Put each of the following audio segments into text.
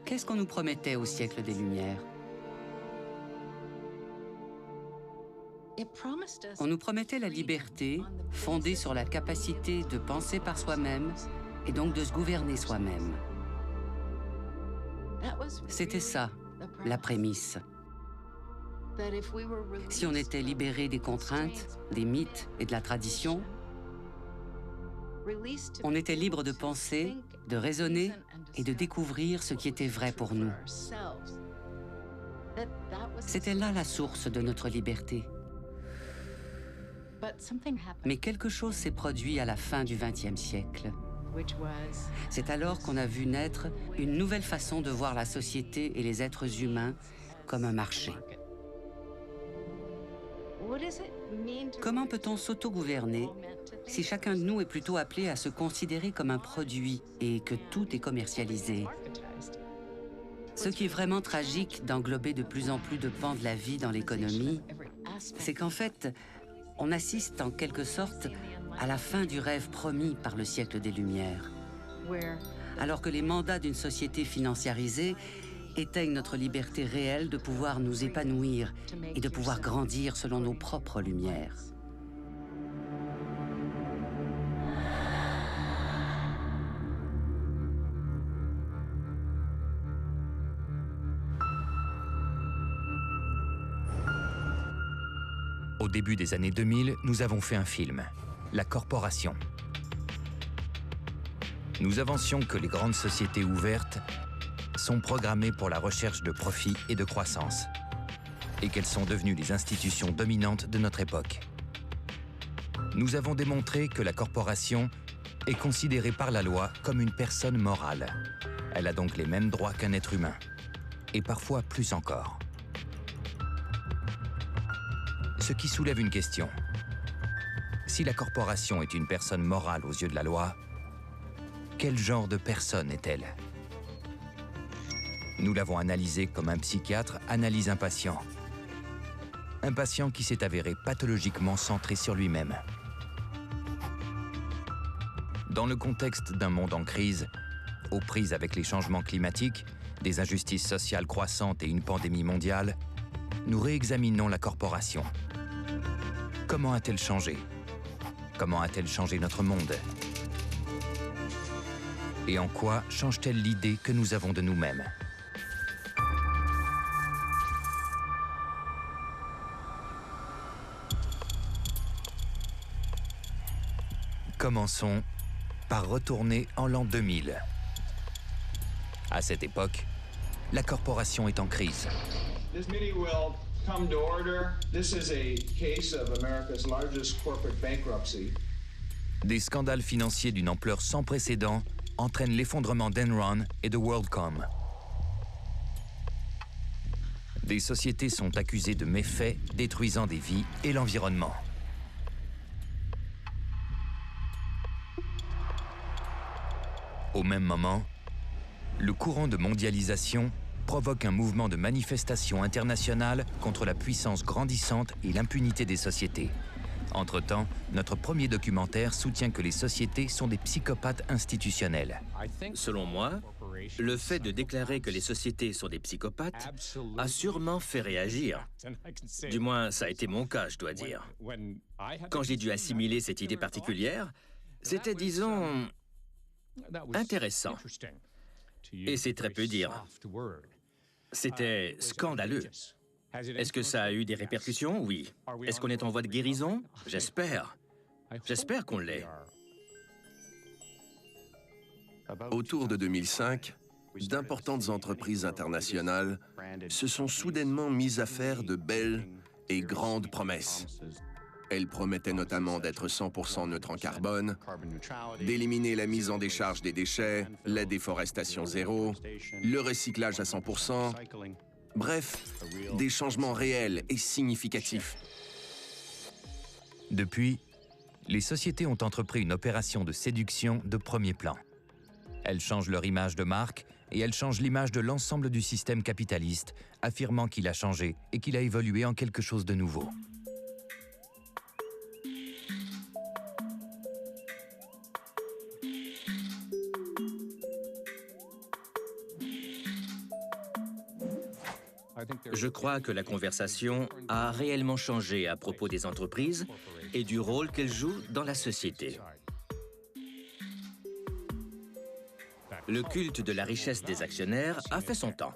Qu'est-ce qu'on nous promettait au siècle des Lumières? On nous promettait la liberté fondée sur la capacité de penser par soi-même et donc de se gouverner soi-même. C'était ça, la prémisse. Si on était libéré des contraintes, des mythes et de la tradition, on était libre de penser, de raisonner et de découvrir ce qui était vrai pour nous. C'était là la source de notre liberté. Mais quelque chose s'est produit à la fin du XXe siècle. C'est alors qu'on a vu naître une nouvelle façon de voir la société et les êtres humains comme un marché. Comment peut-on s'autogouverner si chacun de nous est plutôt appelé à se considérer comme un produit et que tout est commercialisé? Ce qui est vraiment tragique d'englober de plus en plus de pans de la vie dans l'économie, c'est qu'en fait, on assiste en quelque sorte à la fin du rêve promis par le siècle des Lumières. Alors que les mandats d'une société financiarisée éteignent notre liberté réelle de pouvoir nous épanouir et de pouvoir grandir selon nos propres lumières. Au début des années 2000, nous avons fait un film, La Corporation. Nous avancions que les grandes sociétés ouvertes sont programmées pour la recherche de profit et de croissance, et qu'elles sont devenues les institutions dominantes de notre époque. Nous avons démontré que la corporation est considérée par la loi comme une personne morale. Elle a donc les mêmes droits qu'un être humain, et parfois plus encore. Ce qui soulève une question. Si la corporation est une personne morale aux yeux de la loi, quel genre de personne est-elle? Nous l'avons analysée comme un psychiatre analyse un patient. Un patient qui s'est avéré pathologiquement centré sur lui-même. Dans le contexte d'un monde en crise, aux prises avec les changements climatiques, des injustices sociales croissantes et une pandémie mondiale, nous réexaminons la corporation. Comment a-t-elle changé? Comment a-t-elle changé notre monde? Et en quoi change-t-elle l'idée que nous avons de nous-mêmes? Commençons par retourner en l'an 2000. À cette époque, la corporation est en crise. Come to order. This is a case of America's largest corporate bankruptcy. Des scandales financiers d'une ampleur sans précédent entraînent l'effondrement d'Enron et de WorldCom. Des sociétés sont accusées de méfaits détruisant des vies et l'environnement. Au même moment, le courant de mondialisation provoque un mouvement de manifestation internationale contre la puissance grandissante et l'impunité des sociétés. Entre-temps, notre premier documentaire soutient que les sociétés sont des psychopathes institutionnels. Selon moi, le fait de déclarer que les sociétés sont des psychopathes a sûrement fait réagir. Du moins, ça a été mon cas, je dois dire. Quand j'ai dû assimiler cette idée particulière, c'était, disons, intéressant. Et c'est très peu dire. C'était scandaleux. Est-ce que ça a eu des répercussions? Oui. Est-ce qu'on est en voie de guérison? J'espère. J'espère qu'on l'est. Autour de 2005, d'importantes entreprises internationales se sont soudainement mises à faire de belles et grandes promesses. Elles promettaient notamment d'être 100% neutres en carbone, d'éliminer la mise en décharge des déchets, la déforestation zéro, le recyclage à 100%, bref, des changements réels et significatifs. Depuis, les sociétés ont entrepris une opération de séduction de premier plan. Elles changent leur image de marque et elles changent l'image de l'ensemble du système capitaliste, affirmant qu'il a changé et qu'il a évolué en quelque chose de nouveau. Je crois que la conversation a réellement changé à propos des entreprises et du rôle qu'elles jouent dans la société. Le culte de la richesse des actionnaires a fait son temps,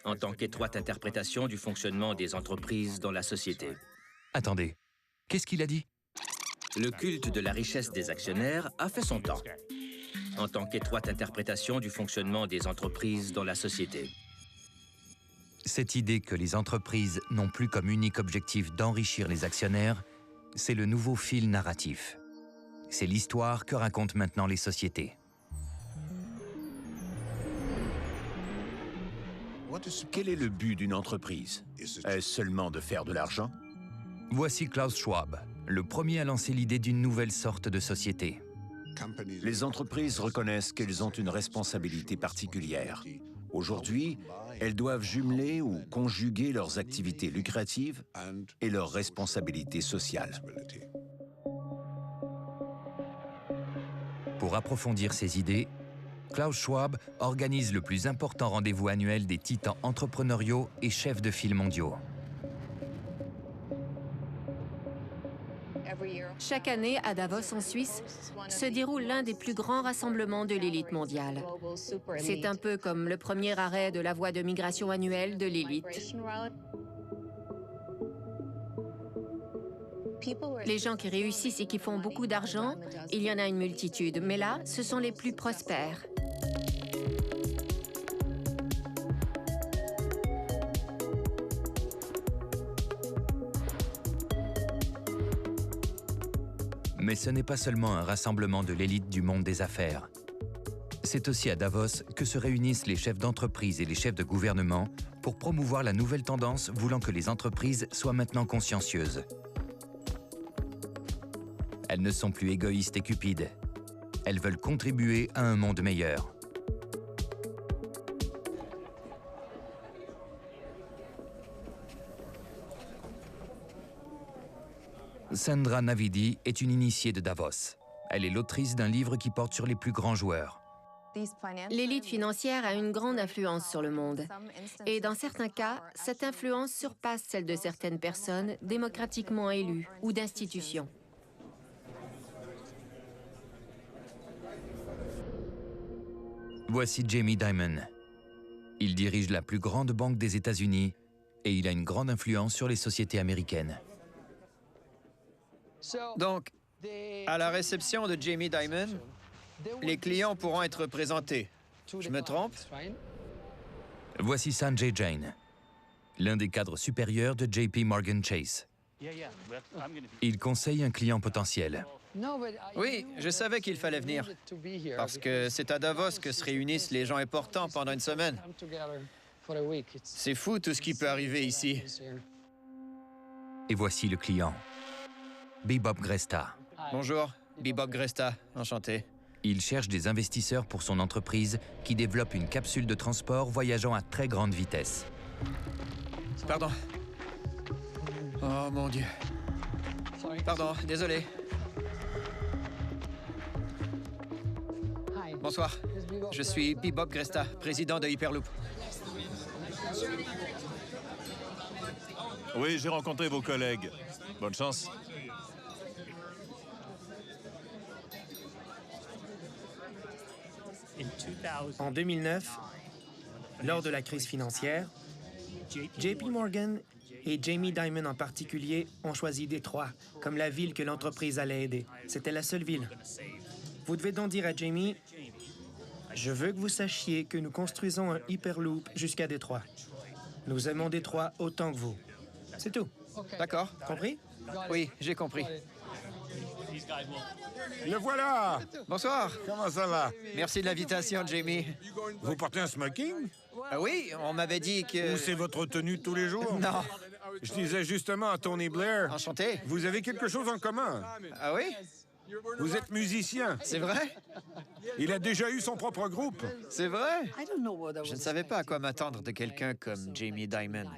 en tant qu'étroite interprétation du fonctionnement des entreprises dans la société. Attendez, qu'est-ce qu'il a dit? Le culte de la richesse des actionnaires a fait son temps, en tant qu'étroite interprétation du fonctionnement des entreprises dans la société. Cette idée que les entreprises n'ont plus comme unique objectif d'enrichir les actionnaires, c'est le nouveau fil narratif. C'est l'histoire que racontent maintenant les sociétés. Quel est le but d'une entreprise? Est-ce seulement de faire de l'argent? Voici Klaus Schwab, le premier à lancer l'idée d'une nouvelle sorte de société. Les entreprises reconnaissent qu'elles ont une responsabilité particulière. Aujourd'hui, elles doivent jumeler ou conjuguer leurs activités lucratives et leurs responsabilités sociales. Pour approfondir ces idées, Klaus Schwab organise le plus important rendez-vous annuel des titans entrepreneuriaux et chefs de file mondiaux. Chaque année, à Davos, en Suisse, se déroule l'un des plus grands rassemblements de l'élite mondiale. C'est un peu comme le premier arrêt de la voie de migration annuelle de l'élite. Les gens qui réussissent et qui font beaucoup d'argent, il y en a une multitude, mais là, ce sont les plus prospères. Mais ce n'est pas seulement un rassemblement de l'élite du monde des affaires. C'est aussi à Davos que se réunissent les chefs d'entreprise et les chefs de gouvernement pour promouvoir la nouvelle tendance voulant que les entreprises soient maintenant consciencieuses. Elles ne sont plus égoïstes et cupides. Elles veulent contribuer à un monde meilleur. Sandra Navidi est une initiée de Davos. Elle est l'autrice d'un livre qui porte sur les plus grands joueurs. L'élite financière a une grande influence sur le monde. Et dans certains cas, cette influence surpasse celle de certaines personnes démocratiquement élues ou d'institutions. Voici Jamie Dimon. Il dirige la plus grande banque des États-Unis et il a une grande influence sur les sociétés américaines. Donc, à la réception de Jamie Dimon, les clients pourront être présentés. Je me trompe? Voici Sanjay Jain, l'un des cadres supérieurs de JP Morgan Chase. Il conseille un client potentiel. Oui, je savais qu'il fallait venir, parce que c'est à Davos que se réunissent les gens importants pendant une semaine. C'est fou tout ce qui peut arriver ici. Et voici le client, Bebop Gresta. Bonjour, Bebop Gresta, enchanté. Il cherche des investisseurs pour son entreprise qui développe une capsule de transport voyageant à très grande vitesse. Pardon. Oh mon Dieu. Pardon, désolé. Bonsoir, je suis Bebop Gresta, président de Hyperloop. Oui, j'ai rencontré vos collègues. Bonne chance. En 2009, lors de la crise financière, JP Morgan et Jamie Dimon en particulier ont choisi Détroit comme la ville que l'entreprise allait aider. C'était la seule ville. Vous devez donc dire à Jamie, « Je veux que vous sachiez que nous construisons un Hyperloop jusqu'à Détroit. Nous aimons Détroit autant que vous. » C'est tout. D'accord. Compris? Oui, j'ai compris. Le voilà! Bonsoir. Comment ça va? Merci de l'invitation, Jamie. Vous portez un smoking? Oui, on m'avait dit que... Ou c'est votre tenue de tous les jours? Non. Je disais justement à Tony Blair... Enchanté. Vous avez quelque chose en commun. Ah oui? Vous êtes musicien. C'est vrai? Il a déjà eu son propre groupe. C'est vrai? Je ne savais pas à quoi m'attendre de quelqu'un comme Jamie Dimon.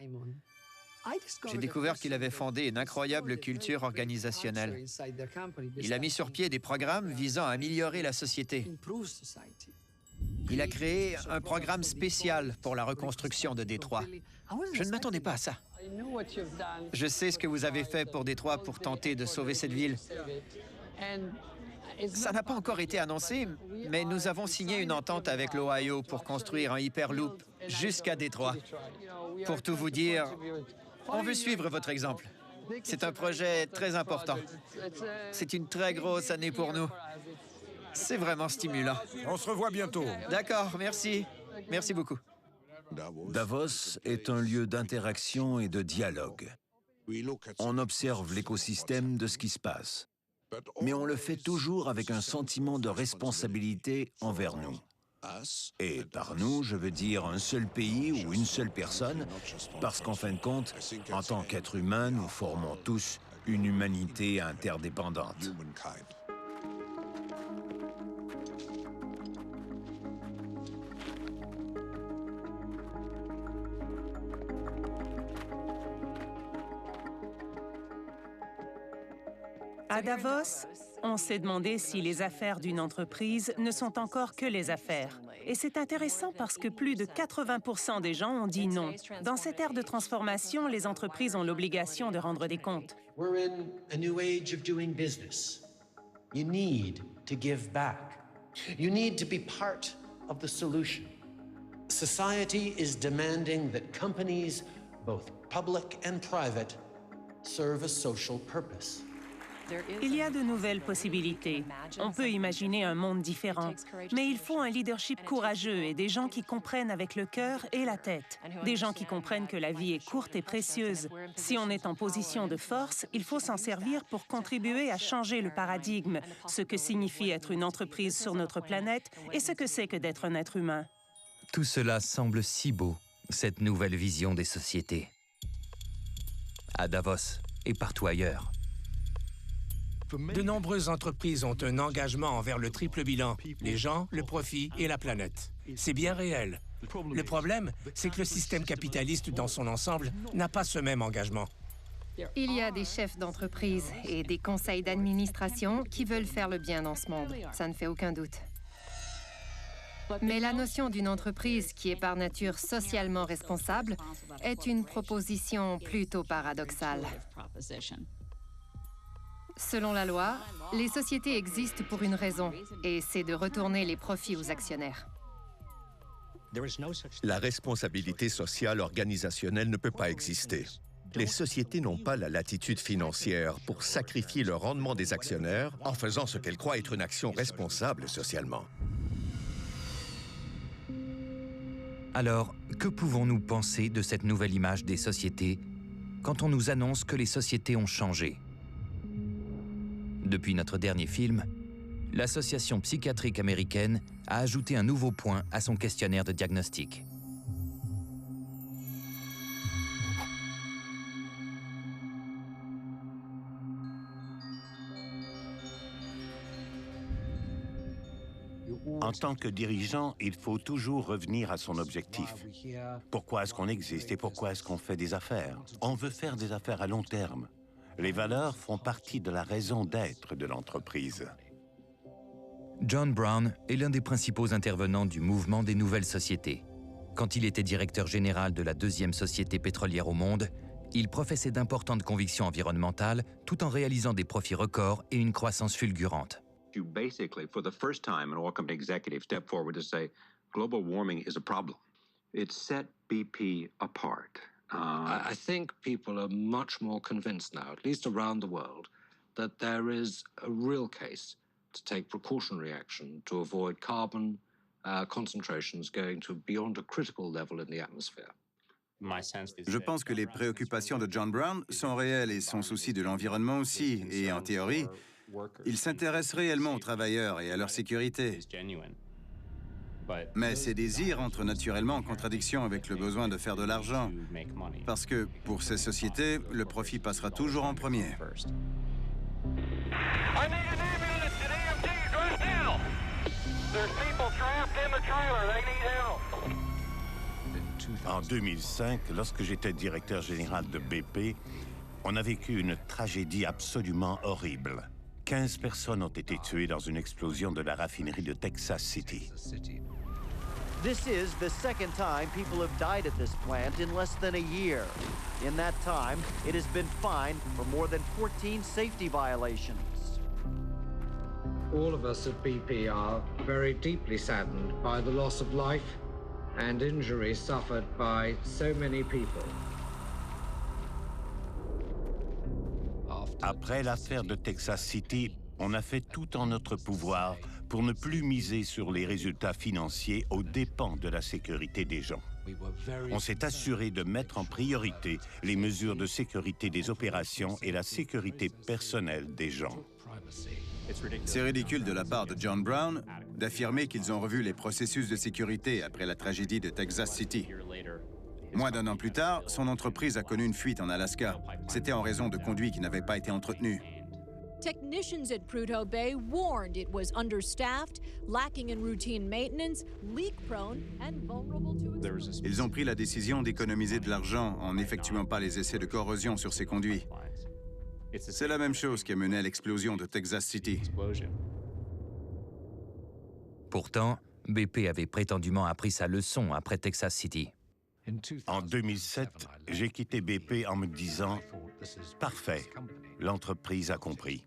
J'ai découvert qu'il avait fondé une incroyable culture organisationnelle. Il a mis sur pied des programmes visant à améliorer la société. Il a créé un programme spécial pour la reconstruction de Détroit. Je ne m'attendais pas à ça. Je sais ce que vous avez fait pour Détroit pour tenter de sauver cette ville. Ça n'a pas encore été annoncé, mais nous avons signé une entente avec l'Ohio pour construire un Hyperloop jusqu'à Détroit. Pour tout vous dire, on veut suivre votre exemple. C'est un projet très important. C'est une très grosse année pour nous. C'est vraiment stimulant. On se revoit bientôt. D'accord, merci. Merci beaucoup. Davos est un lieu d'interaction et de dialogue. On observe l'écosystème de ce qui se passe, mais on le fait toujours avec un sentiment de responsabilité envers nous. Et par nous, je veux dire un seul pays ou une seule personne, parce qu'en fin de compte, en tant qu'être humain, nous formons tous une humanité interdépendante. À Davos, on s'est demandé si les affaires d'une entreprise ne sont encore que les affaires. Et c'est intéressant parce que plus de 80% des gens ont dit non. Dans cette ère de transformation, les entreprises ont l'obligation de rendre des comptes. We're in a new age of doing business. You need to give back. You need to be part of the solution. Society is demanding that companies, both public and private, serve a social purpose. Il y a de nouvelles possibilités. On peut imaginer un monde différent. Mais il faut un leadership courageux et des gens qui comprennent avec le cœur et la tête. Des gens qui comprennent que la vie est courte et précieuse. Si on est en position de force, il faut s'en servir pour contribuer à changer le paradigme, ce que signifie être une entreprise sur notre planète et ce que c'est que d'être un être humain. Tout cela semble si beau, cette nouvelle vision des sociétés. À Davos et partout ailleurs. De nombreuses entreprises ont un engagement envers le triple bilan, les gens, le profit et la planète. C'est bien réel. Le problème, c'est que le système capitaliste dans son ensemble n'a pas ce même engagement. Il y a des chefs d'entreprise et des conseils d'administration qui veulent faire le bien dans ce monde. Ça ne fait aucun doute. Mais la notion d'une entreprise qui est par nature socialement responsable est une proposition plutôt paradoxale. Selon la loi, les sociétés existent pour une raison, et c'est de retourner les profits aux actionnaires. La responsabilité sociale organisationnelle ne peut pas exister. Les sociétés n'ont pas la latitude financière pour sacrifier le rendement des actionnaires en faisant ce qu'elles croient être une action responsable socialement. Alors, que pouvons-nous penser de cette nouvelle image des sociétés quand on nous annonce que les sociétés ont changé ? Depuis notre dernier film, l'Association psychiatrique américaine a ajouté un nouveau point à son questionnaire de diagnostic. En tant que dirigeant, il faut toujours revenir à son objectif. Pourquoi est-ce qu'on existe et pourquoi est-ce qu'on fait des affaires? On veut faire des affaires à long terme. Les valeurs font partie de la raison d'être de l'entreprise. John Brown est l'un des principaux intervenants du mouvement des nouvelles sociétés. Quand il était directeur général de la deuxième société pétrolière au monde, il professait d'importantes convictions environnementales tout en réalisant des profits records et une croissance fulgurante. You basically, for the first time, an oil company executive step forward to say, global warming is a problem. It set BP apart. I think people are much more convinced now, at least around the world, that there is a real case to take precautionary action to avoid carbon concentrations going to beyond a critical level in the atmosphere. Je pense que les préoccupations de John Brown sont réelles et son souci de l'environnement aussi. Et en théorie, il s'intéresse réellement aux travailleurs et à leur sécurité. Mais ces désirs entrent naturellement en contradiction avec le besoin de faire de l'argent. Parce que, pour ces sociétés, le profit passera toujours en premier. En 2005, lorsque j'étais directeur général de BP, on a vécu une tragédie absolument horrible. 15 personnes ont été tuées dans une explosion de la raffinerie de Texas City. This is the second time people have died at this plant in less than a year. In that time, it has been fined for more than 14 safety violations. All of us at BP are very deeply saddened by the loss of life and injury suffered by so many people. Après l'affaire de Texas City, on a fait tout en notre pouvoir pour ne plus miser sur les résultats financiers aux dépens de la sécurité des gens. On s'est assuré de mettre en priorité les mesures de sécurité des opérations et la sécurité personnelle des gens. C'est ridicule de la part de John Brown d'affirmer qu'ils ont revu les processus de sécurité après la tragédie de Texas City. Moins d'un an plus tard, son entreprise a connu une fuite en Alaska. C'était en raison de conduits qui n'avaient pas été entretenus. Technicians at Prudhoe Bay warned it was understaffed, lacking in routine maintenance, leak-prone, and vulnerable to... Ils ont pris la décision d'économiser de l'argent en n'effectuant pas les essais de corrosion sur ces conduits. C'est la même chose qui a mené à l'explosion de Texas City. Pourtant, BP avait prétendument appris sa leçon après Texas City. En 2007, j'ai quitté BP en me disant « Parfait, l'entreprise a compris ».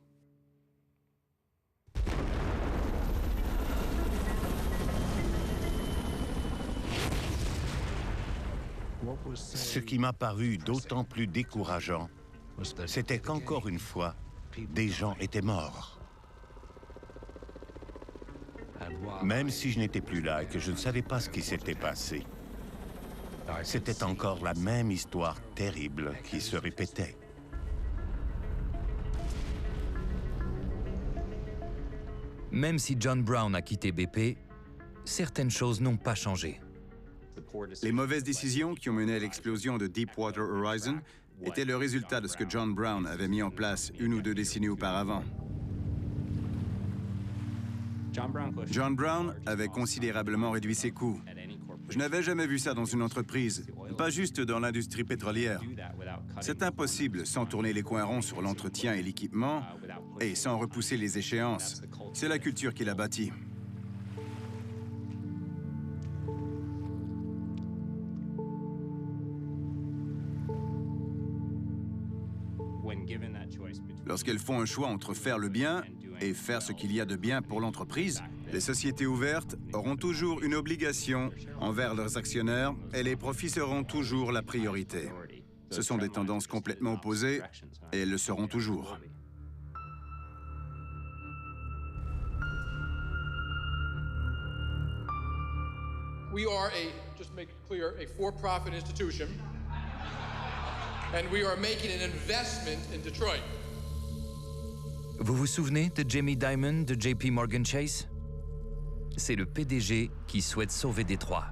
Ce qui m'a paru d'autant plus décourageant, c'était qu'encore une fois, des gens étaient morts. Même si je n'étais plus là et que je ne savais pas ce qui s'était passé, c'était encore la même histoire terrible qui se répétait. Même si John Brown a quitté BP, certaines choses n'ont pas changé. Les mauvaises décisions qui ont mené à l'explosion de Deepwater Horizon étaient le résultat de ce que John Brown avait mis en place 1 ou 2 décennies auparavant. John Brown avait considérablement réduit ses coûts. Je n'avais jamais vu ça dans une entreprise, pas juste dans l'industrie pétrolière. C'est impossible sans tourner les coins ronds sur l'entretien et l'équipement et sans repousser les échéances. C'est la culture qui l'a bâti. Lorsqu'elles font un choix entre faire le bien et faire ce qu'il y a de bien pour l'entreprise, les sociétés ouvertes auront toujours une obligation envers leurs actionnaires et les profits seront toujours la priorité. Ce sont des tendances complètement opposées et elles le seront toujours. We are just to make it clear, a for-profit institution, and we are making an investment in Detroit. Vous vous souvenez de Jamie Dimon de JP Morgan Chase? C'est le PDG qui souhaite sauver Détroit.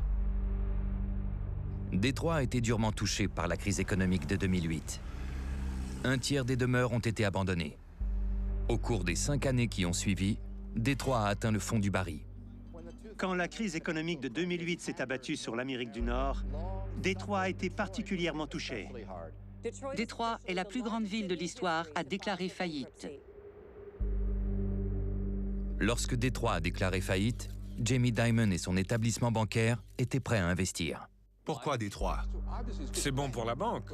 Détroit a été durement touché par la crise économique de 2008. 1/3 des demeures ont été abandonnées. Au cours des 5 années qui ont suivi, Détroit a atteint le fond du baril. Quand la crise économique de 2008 s'est abattue sur l'Amérique du Nord, Détroit a été particulièrement touché. Détroit est la plus grande ville de l'histoire à déclarer faillite. Lorsque Détroit a déclaré faillite, Jamie Dimon et son établissement bancaire étaient prêts à investir. Pourquoi Détroit? C'est bon pour la banque.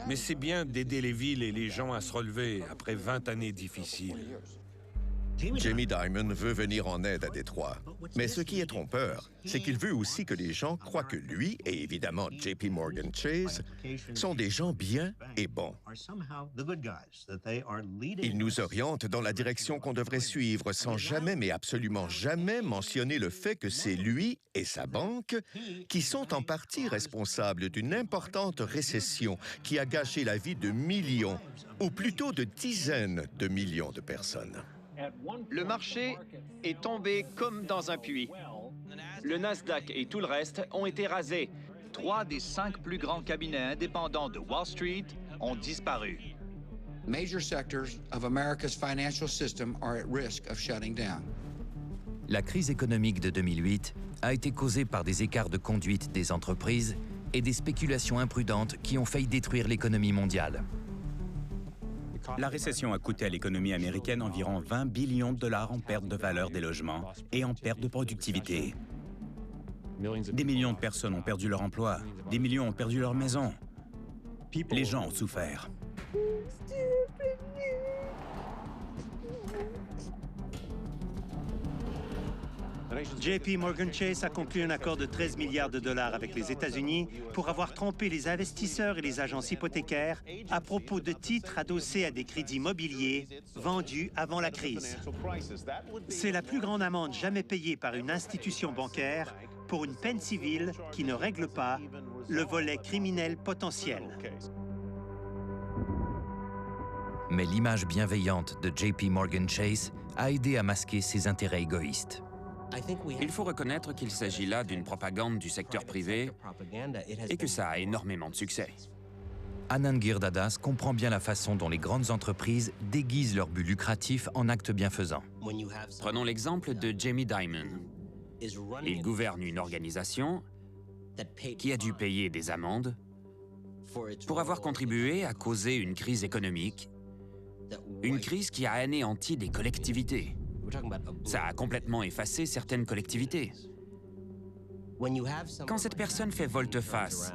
Mais c'est bien d'aider les villes et les gens à se relever après 20 années difficiles. Jamie Dimon veut venir en aide à Détroit. Mais ce qui est trompeur, c'est qu'il veut aussi que les gens croient que lui, et évidemment JP Morgan Chase, sont des gens bien et bons. Il nous oriente dans la direction qu'on devrait suivre sans jamais, mais absolument jamais, mentionner le fait que c'est lui et sa banque qui sont en partie responsables d'une importante récession qui a gâché la vie de millions, ou plutôt de dizaines de millions de personnes. Le marché est tombé comme dans un puits. Le Nasdaq et tout le reste ont été rasés. 3 des 5 plus grands cabinets indépendants de Wall Street ont disparu. Major sectors of America's financial system are at risk of shutting down. La crise économique de 2008 a été causée par des écarts de conduite des entreprises et des spéculations imprudentes qui ont failli détruire l'économie mondiale. La récession a coûté à l'économie américaine environ 20 billions de dollars en perte de valeur des logements et en perte de productivité. Des millions de personnes ont perdu leur emploi. Des millions ont perdu leur maison. Les gens ont souffert. JP Morgan Chase a conclu un accord de 13 milliards de dollars avec les États-Unis pour avoir trompé les investisseurs et les agences hypothécaires à propos de titres adossés à des crédits immobiliers vendus avant la crise. C'est la plus grande amende jamais payée par une institution bancaire pour une peine civile qui ne règle pas le volet criminel potentiel. Mais l'image bienveillante de JP Morgan Chase a aidé à masquer ses intérêts égoïstes. Il faut reconnaître qu'il s'agit là d'une propagande du secteur privé et que ça a énormément de succès. Anand Giridharadas comprend bien la façon dont les grandes entreprises déguisent leur but lucratif en actes bienfaisants. Prenons l'exemple de Jamie Dimon. Il gouverne une organisation qui a dû payer des amendes pour avoir contribué à causer une crise économique, une crise qui a anéanti des collectivités. Ça a complètement effacé certaines collectivités. Quand cette personne fait volte-face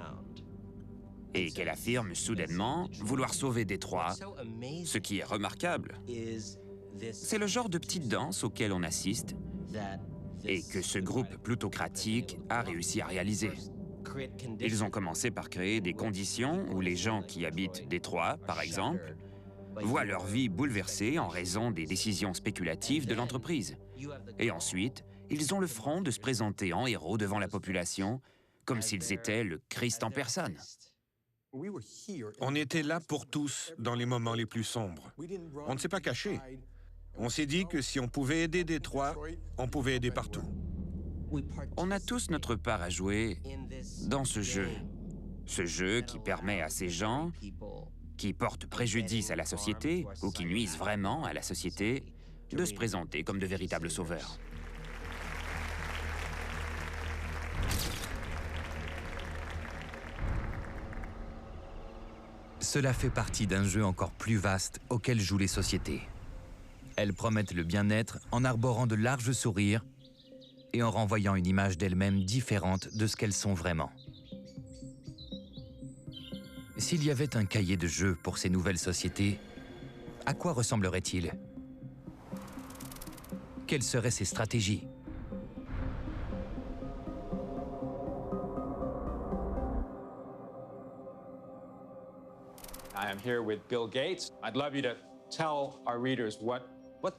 et qu'elle affirme soudainement vouloir sauver Détroit, ce qui est remarquable, c'est le genre de petite danse auquel on assiste et que ce groupe plutocratique a réussi à réaliser. Ils ont commencé par créer des conditions où les gens qui habitent Détroit, par exemple, voient leur vie bouleversée en raison des décisions spéculatives de l'entreprise. Et ensuite, ils ont le front de se présenter en héros devant la population, comme s'ils étaient le Christ en personne. On était là pour tous dans les moments les plus sombres. On ne s'est pas caché. On s'est dit que si on pouvait aider Détroit, on pouvait aider partout. On a tous notre part à jouer dans ce jeu. Ce jeu qui permet à ces gens qui portent préjudice à la société ou qui nuisent vraiment à la société de se présenter comme de véritables sauveurs. Cela fait partie d'un jeu encore plus vaste auquel jouent les sociétés. Elles promettent le bien-être en arborant de larges sourires et en renvoyant une image d'elles-mêmes différente de ce qu'elles sont vraiment. S'il y avait un cahier de jeu pour ces nouvelles sociétés, à quoi ressemblerait-il? Quelles seraient ses stratégies? I am here with Bill Gates. I'd love you to tell our readers what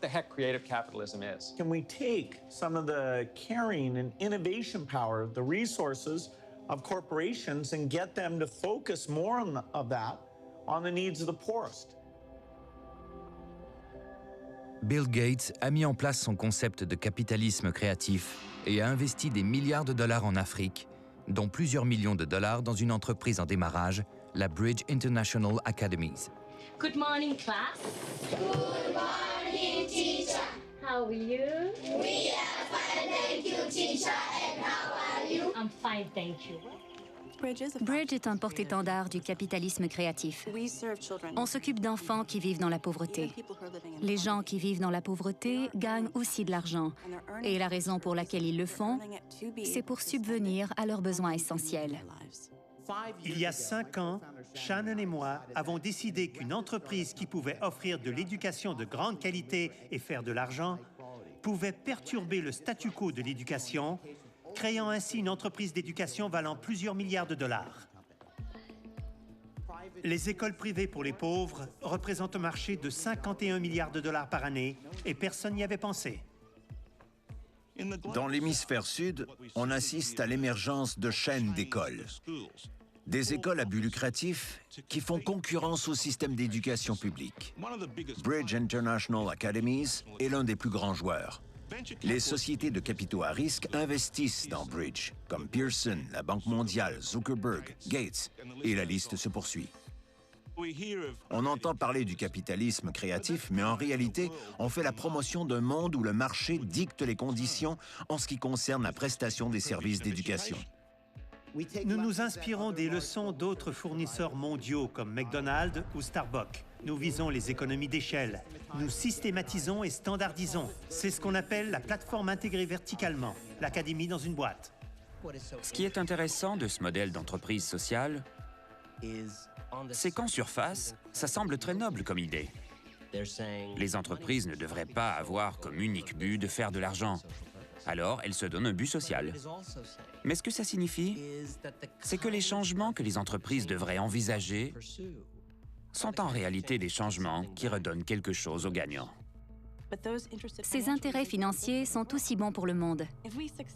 the heck creative capitalism is. Can we take some of the caring and innovation power, the resources of corporations, and get them to focus more of that on the needs of the poorest? Bill Gates a mis en place son concept de capitalisme créatif et a investi des milliards de dollars en Afrique, dont plusieurs millions de dollars dans une entreprise en démarrage, la Bridge International Academies. Good morning, class. Good morning, teacher. How are you? We are fine, thank you, teacher. And how are you? I'm fine, thank you. Bridge est un porte-étendard du capitalisme créatif. On s'occupe d'enfants qui vivent dans la pauvreté. Les gens qui vivent dans la pauvreté gagnent aussi de l'argent. Et la raison pour laquelle ils le font, c'est pour subvenir à leurs besoins essentiels. Il y a 5 ans, Shannon et moi avons décidé qu'une entreprise qui pouvait offrir de l'éducation de grande qualité et faire de l'argent pouvait perturber le statu quo de l'éducation, créant ainsi une entreprise d'éducation valant plusieurs milliards de dollars. Les écoles privées pour les pauvres représentent un marché de 51 milliards de dollars par année et personne n'y avait pensé. Dans l'hémisphère sud, on assiste à l'émergence de chaînes d'écoles. Des écoles à but lucratif qui font concurrence au système d'éducation publique. Bridge International Academies est l'un des plus grands joueurs. Les sociétés de capitaux à risque investissent dans Bridge, comme Pearson, la Banque mondiale, Zuckerberg, Gates, et la liste se poursuit. On entend parler du capitalisme créatif, mais en réalité, on fait la promotion d'un monde où le marché dicte les conditions en ce qui concerne la prestation des services d'éducation. Nous nous inspirons des leçons d'autres fournisseurs mondiaux comme McDonald's ou Starbucks. Nous visons les économies d'échelle. Nous systématisons et standardisons. C'est ce qu'on appelle la plateforme intégrée verticalement, l'académie dans une boîte. Ce qui est intéressant de ce modèle d'entreprise sociale, c'est qu'en surface, ça semble très noble comme idée. Les entreprises ne devraient pas avoir comme unique but de faire de l'argent. Alors, elles se donnent un but social. Mais ce que ça signifie, c'est que les changements que les entreprises devraient envisager sont en réalité des changements qui redonnent quelque chose aux gagnants. Ces intérêts financiers sont aussi bons pour le monde.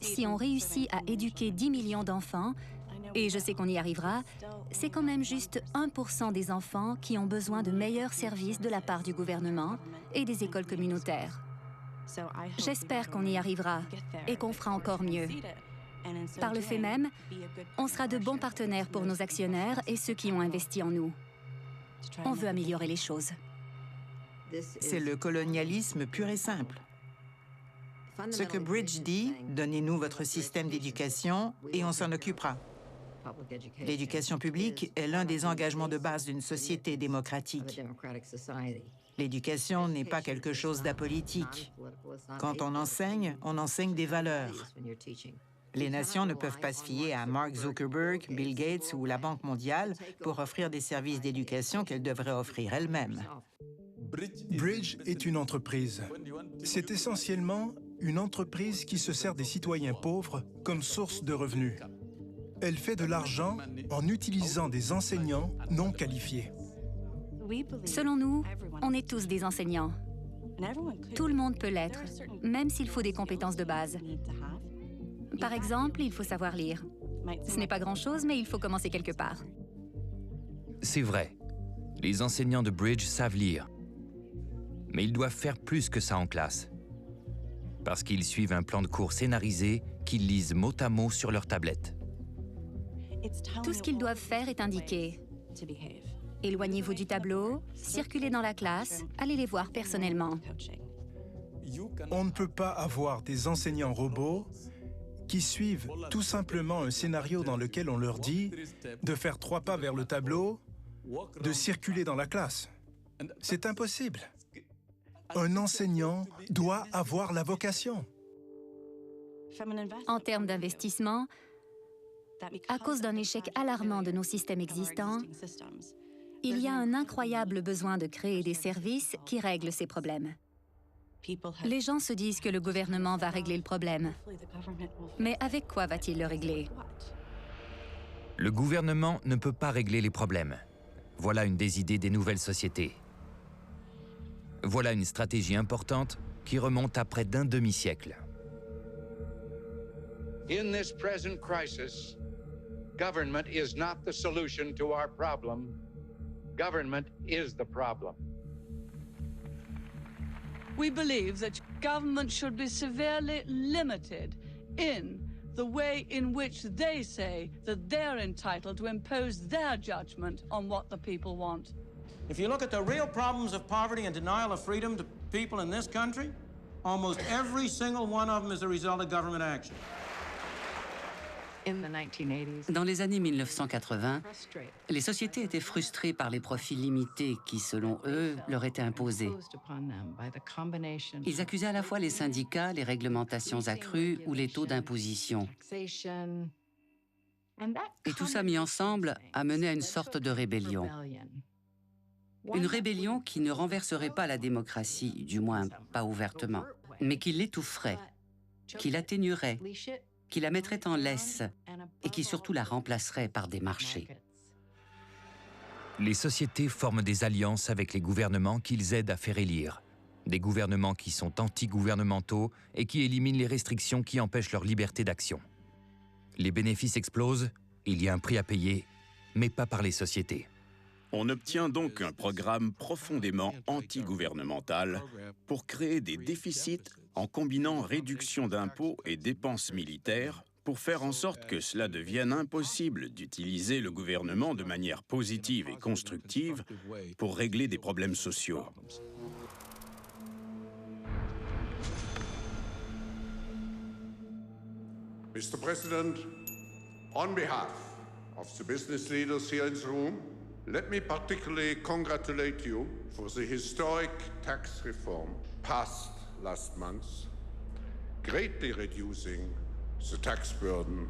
Si on réussit à éduquer 10 millions d'enfants, et je sais qu'on y arrivera, c'est quand même juste 1% des enfants qui ont besoin de meilleurs services de la part du gouvernement et des écoles communautaires. J'espère qu'on y arrivera et qu'on fera encore mieux. Par le fait même, on sera de bons partenaires pour nos actionnaires et ceux qui ont investi en nous. On veut améliorer les choses. C'est le colonialisme pur et simple. Ce que Bridge dit, donnez-nous votre système d'éducation et on s'en occupera. L'éducation publique est l'un des engagements de base d'une société démocratique. L'éducation n'est pas quelque chose d'apolitique. Quand on enseigne des valeurs. Les nations ne peuvent pas se fier à Mark Zuckerberg, Bill Gates ou la Banque mondiale pour offrir des services d'éducation qu'elles devraient offrir elles-mêmes. Bridge est une entreprise. C'est essentiellement une entreprise qui se sert des citoyens pauvres comme source de revenus. Elle fait de l'argent en utilisant des enseignants non qualifiés. Selon nous, on est tous des enseignants. Tout le monde peut l'être, même s'il faut des compétences de base. Par exemple, il faut savoir lire. Ce n'est pas grand-chose, mais il faut commencer quelque part. C'est vrai. Les enseignants de Bridge savent lire. Mais ils doivent faire plus que ça en classe. Parce qu'ils suivent un plan de cours scénarisé qu'ils lisent mot à mot sur leur tablette. Tout ce qu'ils doivent faire est indiqué. Éloignez-vous du tableau, circulez dans la classe, allez les voir personnellement. On ne peut pas avoir des enseignants robots qui suivent tout simplement un scénario dans lequel on leur dit de faire 3 pas vers le tableau, de circuler dans la classe. C'est impossible. Un enseignant doit avoir la vocation. En termes d'investissement, à cause d'un échec alarmant de nos systèmes existants, il y a un incroyable besoin de créer des services qui règlent ces problèmes. Les gens se disent que le gouvernement va régler le problème. Mais avec quoi va-t-il le régler? Le gouvernement ne peut pas régler les problèmes. Voilà une des idées des nouvelles sociétés. Voilà une stratégie importante qui remonte à près d'un demi-siècle. In this present crisis, government is not the solution to our problem. Government is the problem. We believe that government should be severely limited in the way in which they say that they're entitled to impose their judgment on what the people want. If you look at the real problems of poverty and denial of freedom to people in this country, almost every single one of them is a result of government action. Dans les années 1980, les sociétés étaient frustrées par les profits limités qui, selon eux, leur étaient imposés. Ils accusaient à la fois les syndicats, les réglementations accrues ou les taux d'imposition. Et tout ça mis ensemble a mené à une sorte de rébellion. Une rébellion qui ne renverserait pas la démocratie, du moins pas ouvertement, mais qui l'étoufferait, qui l'atténuerait, qui la mettrait en laisse et qui surtout la remplacerait par des marchés. Les sociétés forment des alliances avec les gouvernements qu'ils aident à faire élire. Des gouvernements qui sont anti-gouvernementaux et qui éliminent les restrictions qui empêchent leur liberté d'action. Les bénéfices explosent, il y a un prix à payer, mais pas par les sociétés. On obtient donc un programme profondément anti-gouvernemental pour créer des déficits en combinant réduction d'impôts et dépenses militaires pour faire en sorte que cela devienne impossible d'utiliser le gouvernement de manière positive et constructive pour régler des problèmes sociaux. Mr. President, on behalf of the business leaders here in the room, let me particularly congratulate you for the historic tax reform passed last month, greatly reducing the tax burden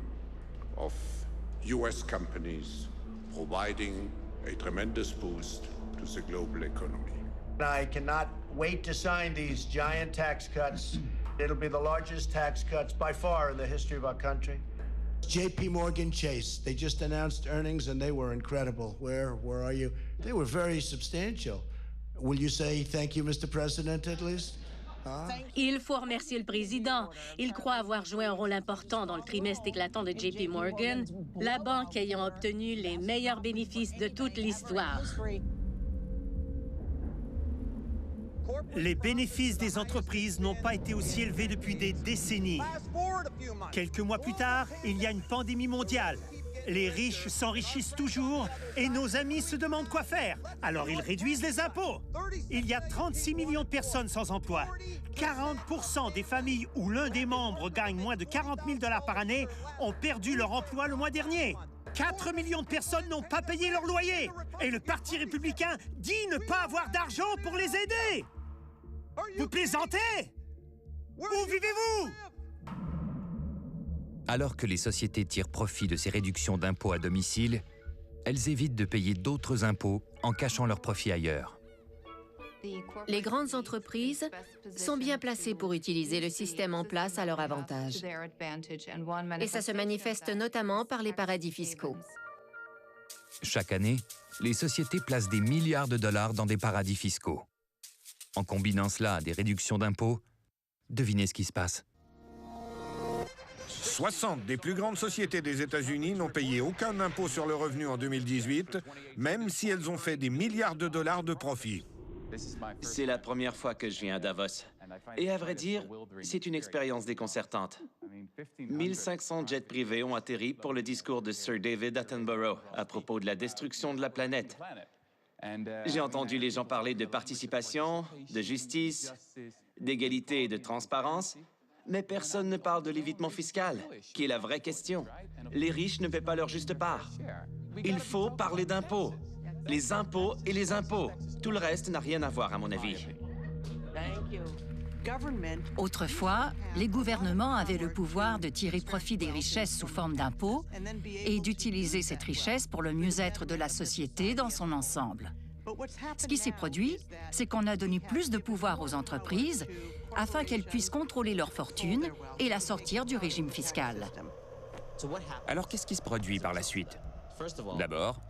of US companies providing a tremendous boost to the global economy. I cannot wait to sign these giant tax cuts. It'll be the largest tax cuts by far in the history of our country. JP Morgan Chase, they just announced earnings and they were incredible. Where are you? They were very substantial. Will you say thank you, Mr. President, at least? Il faut remercier le président. Il croit avoir joué un rôle important dans le trimestre éclatant de JP Morgan, la banque ayant obtenu les meilleurs bénéfices de toute l'histoire. Les bénéfices des entreprises n'ont pas été aussi élevés depuis des décennies. Quelques mois plus tard, il y a une pandémie mondiale. Les riches s'enrichissent toujours et nos amis se demandent quoi faire. Alors ils réduisent les impôts. Il y a 36 millions de personnes sans emploi. 40% des familles où l'un des membres gagne moins de 40 000 $ par année ont perdu leur emploi le mois dernier. 4 millions de personnes n'ont pas payé leur loyer. Et le Parti républicain dit ne pas avoir d'argent pour les aider. Vous plaisantez? Où vivez-vous? Alors que les sociétés tirent profit de ces réductions d'impôts à domicile, elles évitent de payer d'autres impôts en cachant leurs profits ailleurs. Les grandes entreprises sont bien placées pour utiliser le système en place à leur avantage. Et ça se manifeste notamment par les paradis fiscaux. Chaque année, les sociétés placent des milliards de dollars dans des paradis fiscaux. En combinant cela à des réductions d'impôts, devinez ce qui se passe. 60 des plus grandes sociétés des États-Unis n'ont payé aucun impôt sur le revenu en 2018, même si elles ont fait des milliards de dollars de profit. C'est la première fois que je viens à Davos. Et à vrai dire, c'est une expérience déconcertante. 1500 jets privés ont atterri pour le discours de Sir David Attenborough à propos de la destruction de la planète. J'ai entendu les gens parler de participation, de justice, d'égalité et de transparence, mais personne ne parle de l'évitement fiscal, qui est la vraie question. Les riches ne paient pas leur juste part. Il faut parler d'impôts. Les impôts et les impôts. Tout le reste n'a rien à voir, à mon avis. Autrefois, les gouvernements avaient le pouvoir de tirer profit des richesses sous forme d'impôts et d'utiliser cette richesse pour le mieux-être de la société dans son ensemble. Ce qui s'est produit, c'est qu'on a donné plus de pouvoir aux entreprises afin qu'elles puissent contrôler leur fortune et la sortir du régime fiscal. Alors qu'est-ce qui se produit par la suite? D'abord,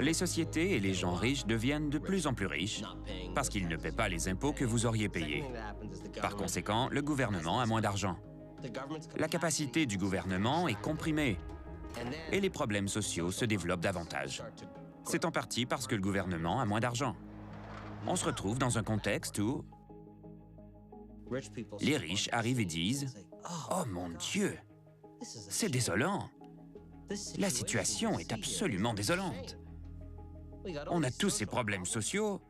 les sociétés et les gens riches deviennent de plus en plus riches parce qu'ils ne paient pas les impôts que vous auriez payés. Par conséquent, le gouvernement a moins d'argent. La capacité du gouvernement est comprimée et les problèmes sociaux se développent davantage. C'est en partie parce que le gouvernement a moins d'argent. On se retrouve dans un contexte où les riches arrivent et disent « Oh mon Dieu, c'est désolant. La situation est absolument désolante. On a tous ces problèmes sociaux.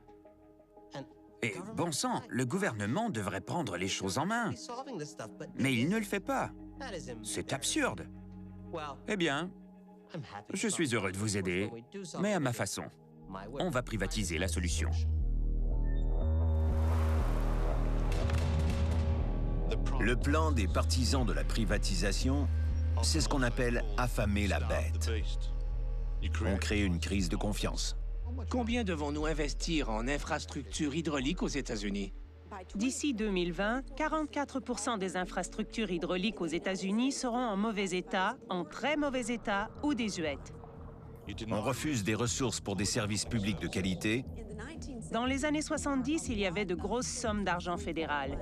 Et bon sang, le gouvernement devrait prendre les choses en main. Mais il ne le fait pas. C'est absurde. Eh bien, je suis heureux de vous aider, mais à ma façon. On va privatiser la solution. Le plan des partisans de la privatisation, c'est ce qu'on appelle affamer la bête. On crée une crise de confiance. Combien devons-nous investir en infrastructures hydrauliques aux États-Unis? D'ici 2020, 44% des infrastructures hydrauliques aux États-Unis seront en mauvais état, en très mauvais état ou désuètes. On refuse des ressources pour des services publics de qualité. Dans les années 70, il y avait de grosses sommes d'argent fédéral.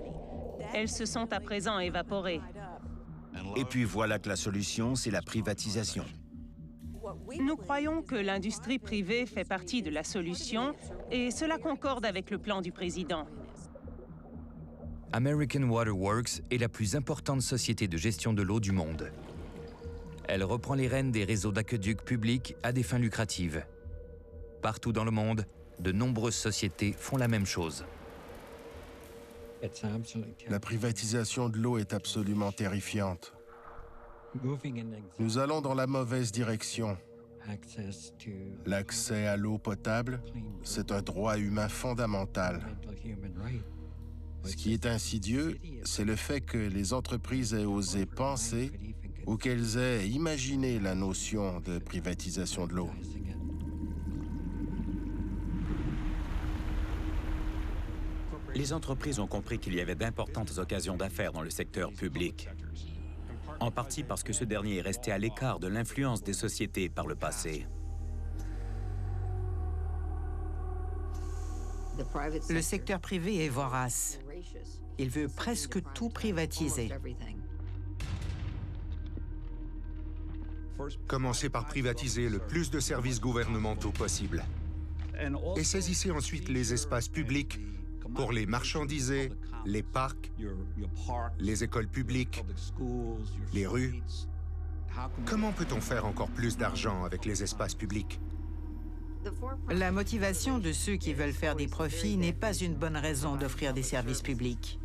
Elles se sont à présent évaporées. Et puis voilà que la solution, c'est la privatisation. Nous croyons que l'industrie privée fait partie de la solution et cela concorde avec le plan du président. American Water Works est la plus importante société de gestion de l'eau du monde. Elle reprend les rênes des réseaux d'aqueducs publics à des fins lucratives. Partout dans le monde, de nombreuses sociétés font la même chose. La privatisation de l'eau est absolument terrifiante. Nous allons dans la mauvaise direction. L'accès à l'eau potable, c'est un droit humain fondamental. Ce qui est insidieux, c'est le fait que les entreprises aient osé penser ou qu'elles aient imaginé la notion de privatisation de l'eau. Les entreprises ont compris qu'il y avait d'importantes occasions d'affaires dans le secteur public, en partie parce que ce dernier est resté à l'écart de l'influence des sociétés par le passé. Le secteur privé est vorace. Il veut presque tout privatiser. Commencez par privatiser le plus de services gouvernementaux possible. Et saisissez ensuite les espaces publics pour les marchandiser, les parcs, les écoles publiques, les rues. Comment peut-on faire encore plus d'argent avec les espaces publics? La motivation de ceux qui veulent faire des profits n'est pas une bonne raison d'offrir des services publics.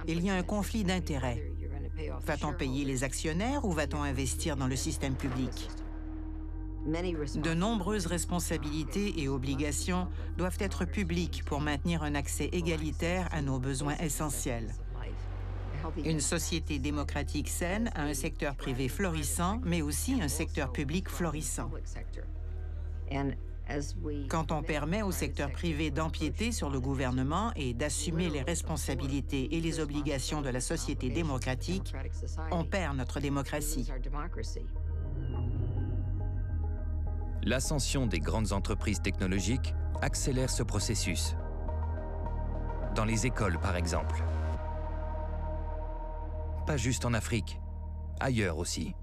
Il y a un conflit d'intérêts. Va-t-on payer les actionnaires ou va-t-on investir dans le système public? De nombreuses responsabilités et obligations doivent être publiques pour maintenir un accès égalitaire à nos besoins essentiels. Une société démocratique saine a un secteur privé florissant, mais aussi un secteur public florissant. Quand on permet au secteur privé d'empiéter sur le gouvernement et d'assumer les responsabilités et les obligations de la société démocratique, on perd notre démocratie. L'ascension des grandes entreprises technologiques accélère ce processus. Dans les écoles, par exemple. Pas juste en Afrique, ailleurs aussi.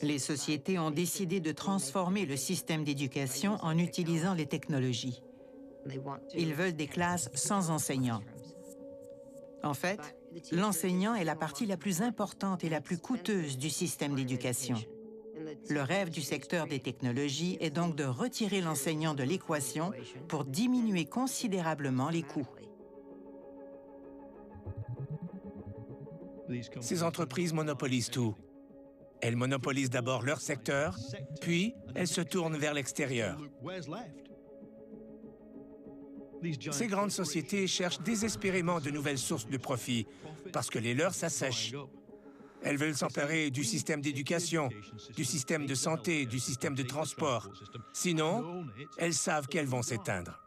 Les sociétés ont décidé de transformer le système d'éducation en utilisant les technologies. Ils veulent des classes sans enseignants. En fait, l'enseignant est la partie la plus importante et la plus coûteuse du système d'éducation. Le rêve du secteur des technologies est donc de retirer l'enseignant de l'équation pour diminuer considérablement les coûts. Ces entreprises monopolisent tout. Elles monopolisent d'abord leur secteur, puis elles se tournent vers l'extérieur. Ces grandes sociétés cherchent désespérément de nouvelles sources de profit parce que les leurs s'assèchent. Elles veulent s'emparer du système d'éducation, du système de santé, du système de transport. Sinon, elles savent qu'elles vont s'éteindre.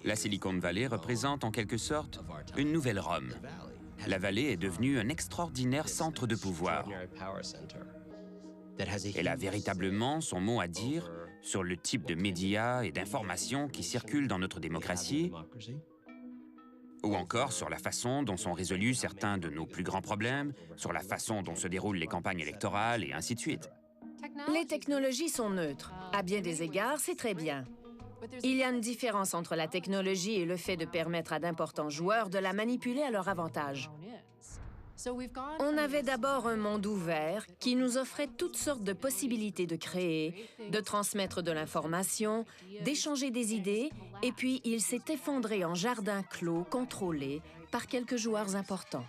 La Silicon Valley représente en quelque sorte une nouvelle Rome. La vallée est devenue un extraordinaire centre de pouvoir. Elle a véritablement son mot à dire sur le type de médias et d'informations qui circulent dans notre démocratie, ou encore sur la façon dont sont résolus certains de nos plus grands problèmes, sur la façon dont se déroulent les campagnes électorales et ainsi de suite. Les technologies sont neutres. À bien des égards, c'est très bien. Il y a une différence entre la technologie et le fait de permettre à d'importants joueurs de la manipuler à leur avantage. On avait d'abord un monde ouvert qui nous offrait toutes sortes de possibilités de créer, de transmettre de l'information, d'échanger des idées, et puis il s'est effondré en jardin clos, contrôlé par quelques joueurs importants.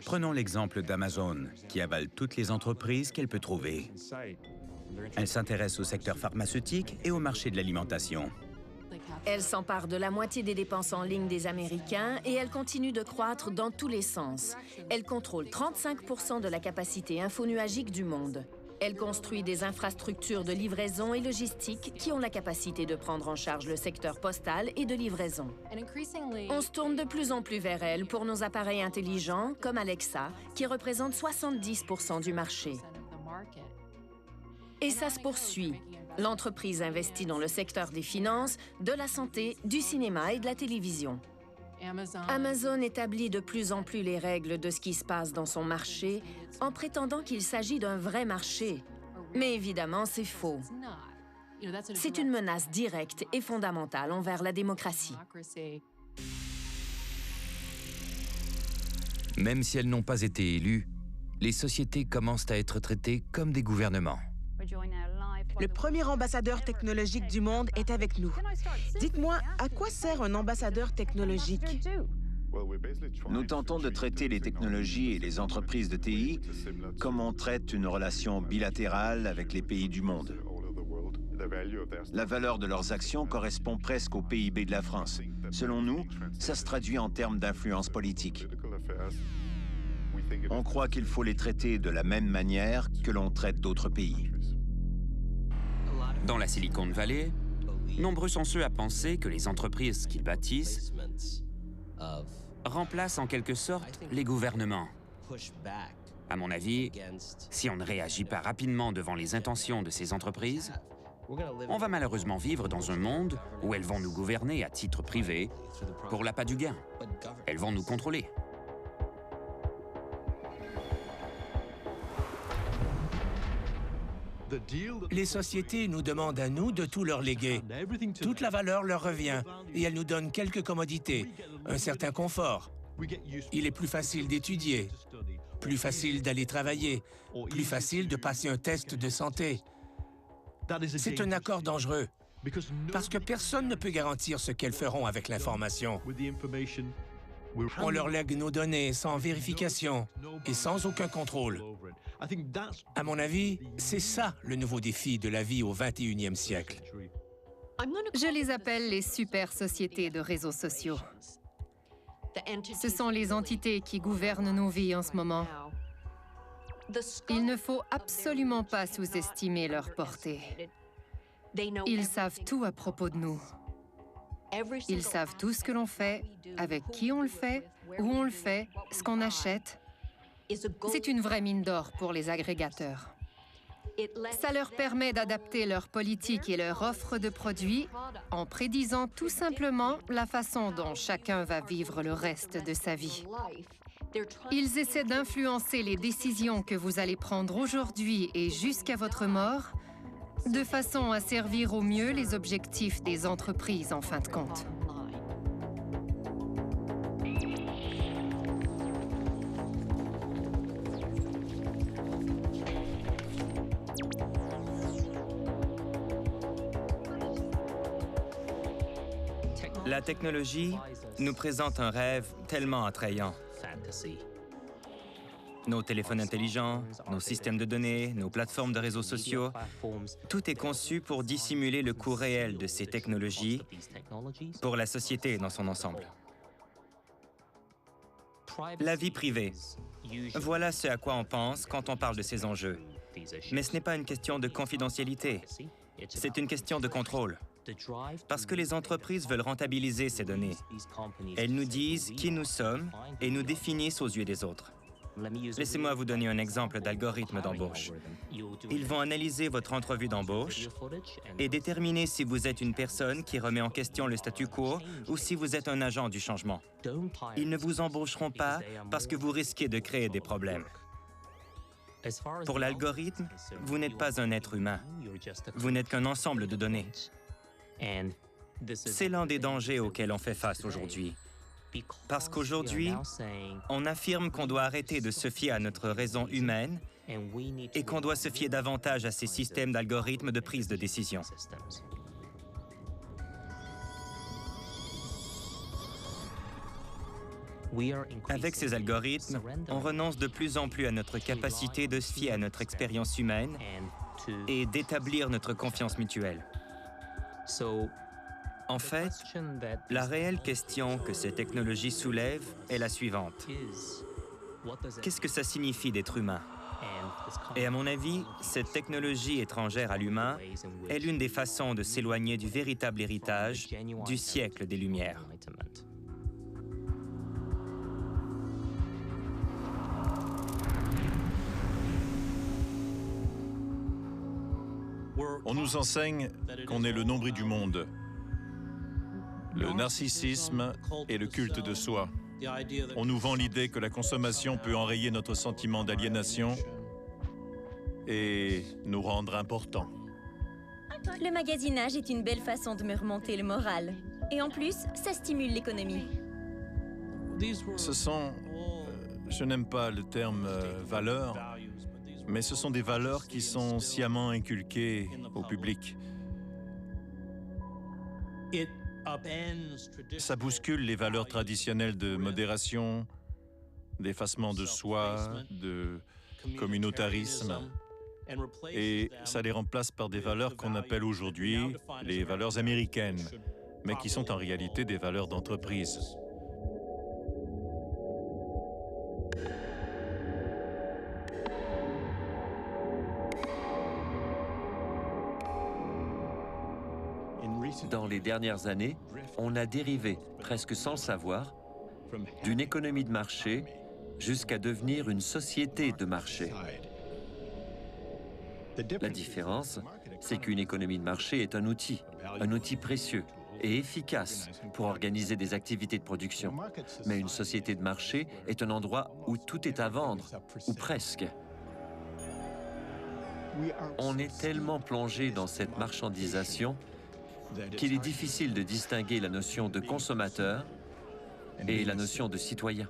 Prenons l'exemple d'Amazon, qui avale toutes les entreprises qu'elle peut trouver. Elle s'intéresse au secteur pharmaceutique et au marché de l'alimentation. Elle s'empare de la moitié des dépenses en ligne des Américains et elle continue de croître dans tous les sens. Elle contrôle 35% de la capacité infonuagique du monde. Elle construit des infrastructures de livraison et logistique qui ont la capacité de prendre en charge le secteur postal et de livraison. On se tourne de plus en plus vers elle pour nos appareils intelligents, comme Alexa, qui représente 70% du marché. Et ça se poursuit. L'entreprise investit dans le secteur des finances, de la santé, du cinéma et de la télévision. Amazon établit de plus en plus les règles de ce qui se passe dans son marché en prétendant qu'il s'agit d'un vrai marché. Mais évidemment, c'est faux. C'est une menace directe et fondamentale envers la démocratie. Même si elles n'ont pas été élues, les sociétés commencent à être traitées comme des gouvernements. Le premier ambassadeur technologique du monde est avec nous. Dites-moi, à quoi sert un ambassadeur technologique? Nous tentons de traiter les technologies et les entreprises de TI comme on traite une relation bilatérale avec les pays du monde. La valeur de leurs actions correspond presque au PIB de la France. Selon nous, ça se traduit en termes d'influence politique. On croit qu'il faut les traiter de la même manière que l'on traite d'autres pays. Dans la Silicon Valley, nombreux sont ceux à penser que les entreprises qu'ils bâtissent remplacent en quelque sorte les gouvernements. À mon avis, si on ne réagit pas rapidement devant les intentions de ces entreprises, on va malheureusement vivre dans un monde où elles vont nous gouverner à titre privé pour l'appât du gain. Elles vont nous contrôler. Les sociétés nous demandent à nous de tout leur léguer. Toute la valeur leur revient et elles nous donnent quelques commodités, un certain confort. Il est plus facile d'étudier, plus facile d'aller travailler, plus facile de passer un test de santé. C'est un accord dangereux parce que personne ne peut garantir ce qu'elles feront avec l'information. On leur lègue nos données sans vérification et sans aucun contrôle. À mon avis, c'est ça le nouveau défi de la vie au 21e siècle. Je les appelle les super-sociétés de réseaux sociaux. Ce sont les entités qui gouvernent nos vies en ce moment. Il ne faut absolument pas sous-estimer leur portée. Ils savent tout à propos de nous. Ils savent tout ce que l'on fait, avec qui on le fait, où on le fait, ce qu'on achète. C'est une vraie mine d'or pour les agrégateurs. Ça leur permet d'adapter leur politique et leur offre de produits en prédisant tout simplement la façon dont chacun va vivre le reste de sa vie. Ils essaient d'influencer les décisions que vous allez prendre aujourd'hui et jusqu'à votre mort, de façon à servir au mieux les objectifs des entreprises en fin de compte. La technologie nous présente un rêve tellement attrayant. Nos téléphones intelligents, nos systèmes de données, nos plateformes de réseaux sociaux, tout est conçu pour dissimuler le coût réel de ces technologies pour la société dans son ensemble. La vie privée. Voilà ce à quoi on pense quand on parle de ces enjeux. Mais ce n'est pas une question de confidentialité, c'est une question de contrôle. Parce que les entreprises veulent rentabiliser ces données. Elles nous disent qui nous sommes et nous définissent aux yeux des autres. Laissez-moi vous donner un exemple d'algorithme d'embauche. Ils vont analyser votre entrevue d'embauche et déterminer si vous êtes une personne qui remet en question le statu quo ou si vous êtes un agent du changement. Ils ne vous embaucheront pas parce que vous risquez de créer des problèmes. Pour l'algorithme, vous n'êtes pas un être humain. Vous n'êtes qu'un ensemble de données. C'est l'un des dangers auxquels on fait face aujourd'hui. Parce qu'aujourd'hui, on affirme qu'on doit arrêter de se fier à notre raison humaine et qu'on doit se fier davantage à ces systèmes d'algorithmes de prise de décision. Avec ces algorithmes, on renonce de plus en plus à notre capacité de se fier à notre expérience humaine et d'établir notre confiance mutuelle. En fait, la réelle question que ces technologies soulèvent est la suivante. Qu'est-ce que ça signifie d'être humain? Et à mon avis, cette technologie étrangère à l'humain est l'une des façons de s'éloigner du véritable héritage du siècle des Lumières. On nous enseigne qu'on est le nombril du monde, le narcissisme et le culte de soi. On nous vend l'idée que la consommation peut enrayer notre sentiment d'aliénation et nous rendre importants. Le magasinage est une belle façon de me remonter le moral. Et en plus, ça stimule l'économie. Ce sont, je n'aime pas le terme valeurs, mais ce sont des valeurs qui sont sciemment inculquées au public. Ça bouscule les valeurs traditionnelles de modération, d'effacement de soi, de communautarisme, et ça les remplace par des valeurs qu'on appelle aujourd'hui les valeurs américaines, mais qui sont en réalité des valeurs d'entreprise. Dans les dernières années, on a dérivé, presque sans le savoir, d'une économie de marché jusqu'à devenir une société de marché. La différence, c'est qu'une économie de marché est un outil précieux et efficace pour organiser des activités de production. Mais une société de marché est un endroit où tout est à vendre, ou presque. On est tellement plongé dans cette marchandisation qu'il est difficile de distinguer la notion de consommateur et la notion de citoyen.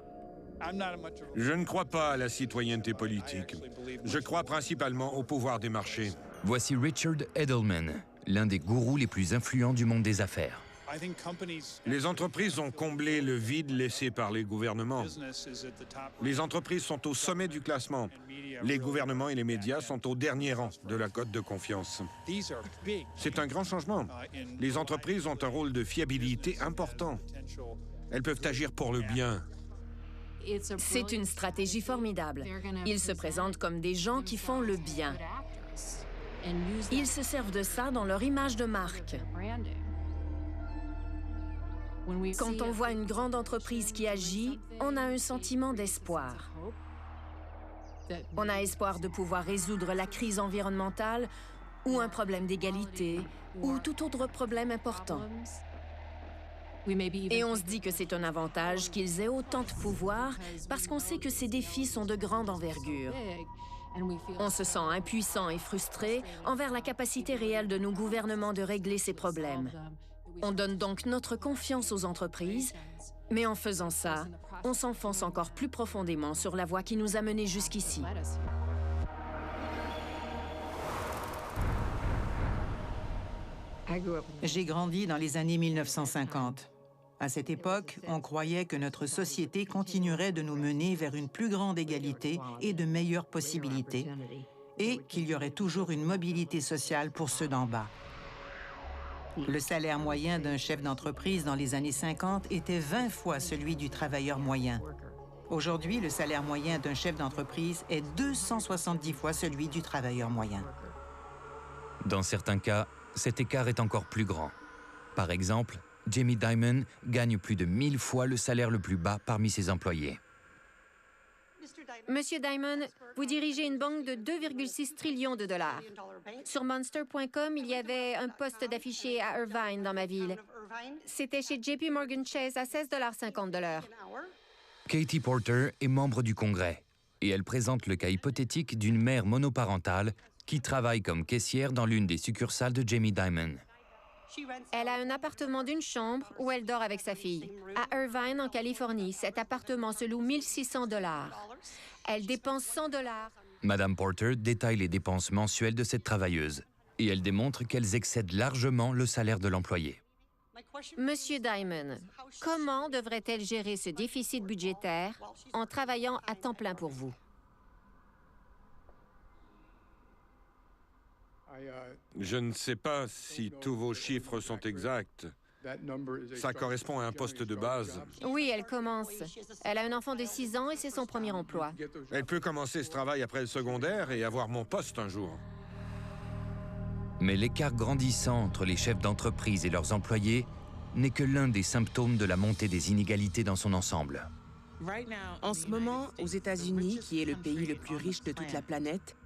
Je ne crois pas à la citoyenneté politique. Je crois principalement au pouvoir des marchés. Voici Richard Edelman, l'un des gourous les plus influents du monde des affaires. Les entreprises ont comblé le vide laissé par les gouvernements. Les entreprises sont au sommet du classement. Les gouvernements et les médias sont au dernier rang de la cote de confiance. C'est un grand changement. Les entreprises ont un rôle de fiabilité important. Elles peuvent agir pour le bien. C'est une stratégie formidable. Ils se présentent comme des gens qui font le bien. Ils se servent de ça dans leur image de marque. Quand on voit une grande entreprise qui agit, on a un sentiment d'espoir. On a espoir de pouvoir résoudre la crise environnementale ou un problème d'égalité ou tout autre problème important. Et on se dit que c'est un avantage qu'ils aient autant de pouvoir parce qu'on sait que ces défis sont de grande envergure. On se sent impuissant et frustré envers la capacité réelle de nos gouvernements de régler ces problèmes. On donne donc notre confiance aux entreprises, mais en faisant ça, on s'enfonce encore plus profondément sur la voie qui nous a menés jusqu'ici. J'ai grandi dans les années 1950. À cette époque, on croyait que notre société continuerait de nous mener vers une plus grande égalité et de meilleures possibilités, et qu'il y aurait toujours une mobilité sociale pour ceux d'en bas. Le salaire moyen d'un chef d'entreprise dans les années 50 était 20 fois celui du travailleur moyen. Aujourd'hui, le salaire moyen d'un chef d'entreprise est 270 fois celui du travailleur moyen. Dans certains cas, cet écart est encore plus grand. Par exemple, Jamie Dimon gagne plus de 1000 fois le salaire le plus bas parmi ses employés. Monsieur Dimon, vous dirigez une banque de 2,6 trillions de dollars. Sur Monster.com, il y avait un poste d'affiché à Irvine, dans ma ville. C'était chez JP Morgan Chase à 16,50 $ de l'heure. Katie Porter est membre du Congrès et elle présente le cas hypothétique d'une mère monoparentale qui travaille comme caissière dans l'une des succursales de Jamie Dimon. Elle a un appartement d'une chambre où elle dort avec sa fille. À Irvine, en Californie, cet appartement se loue 1 600 $. Elle dépense 100 $. Madame Porter détaille les dépenses mensuelles de cette travailleuse et elle démontre qu'elles excèdent largement le salaire de l'employé. Monsieur Dimon, comment devrait-elle gérer ce déficit budgétaire en travaillant à temps plein pour vous? Je ne sais pas si tous vos chiffres sont exacts. Ça correspond à un poste de base. Oui, elle commence. Elle a un enfant de 6 ans et c'est son premier emploi. Elle peut commencer ce travail après le secondaire et avoir mon poste un jour. Mais l'écart grandissant entre les chefs d'entreprise et leurs employés n'est que l'un des symptômes de la montée des inégalités dans son ensemble. En ce moment, aux États-Unis, qui est le pays le plus riche de toute la planète,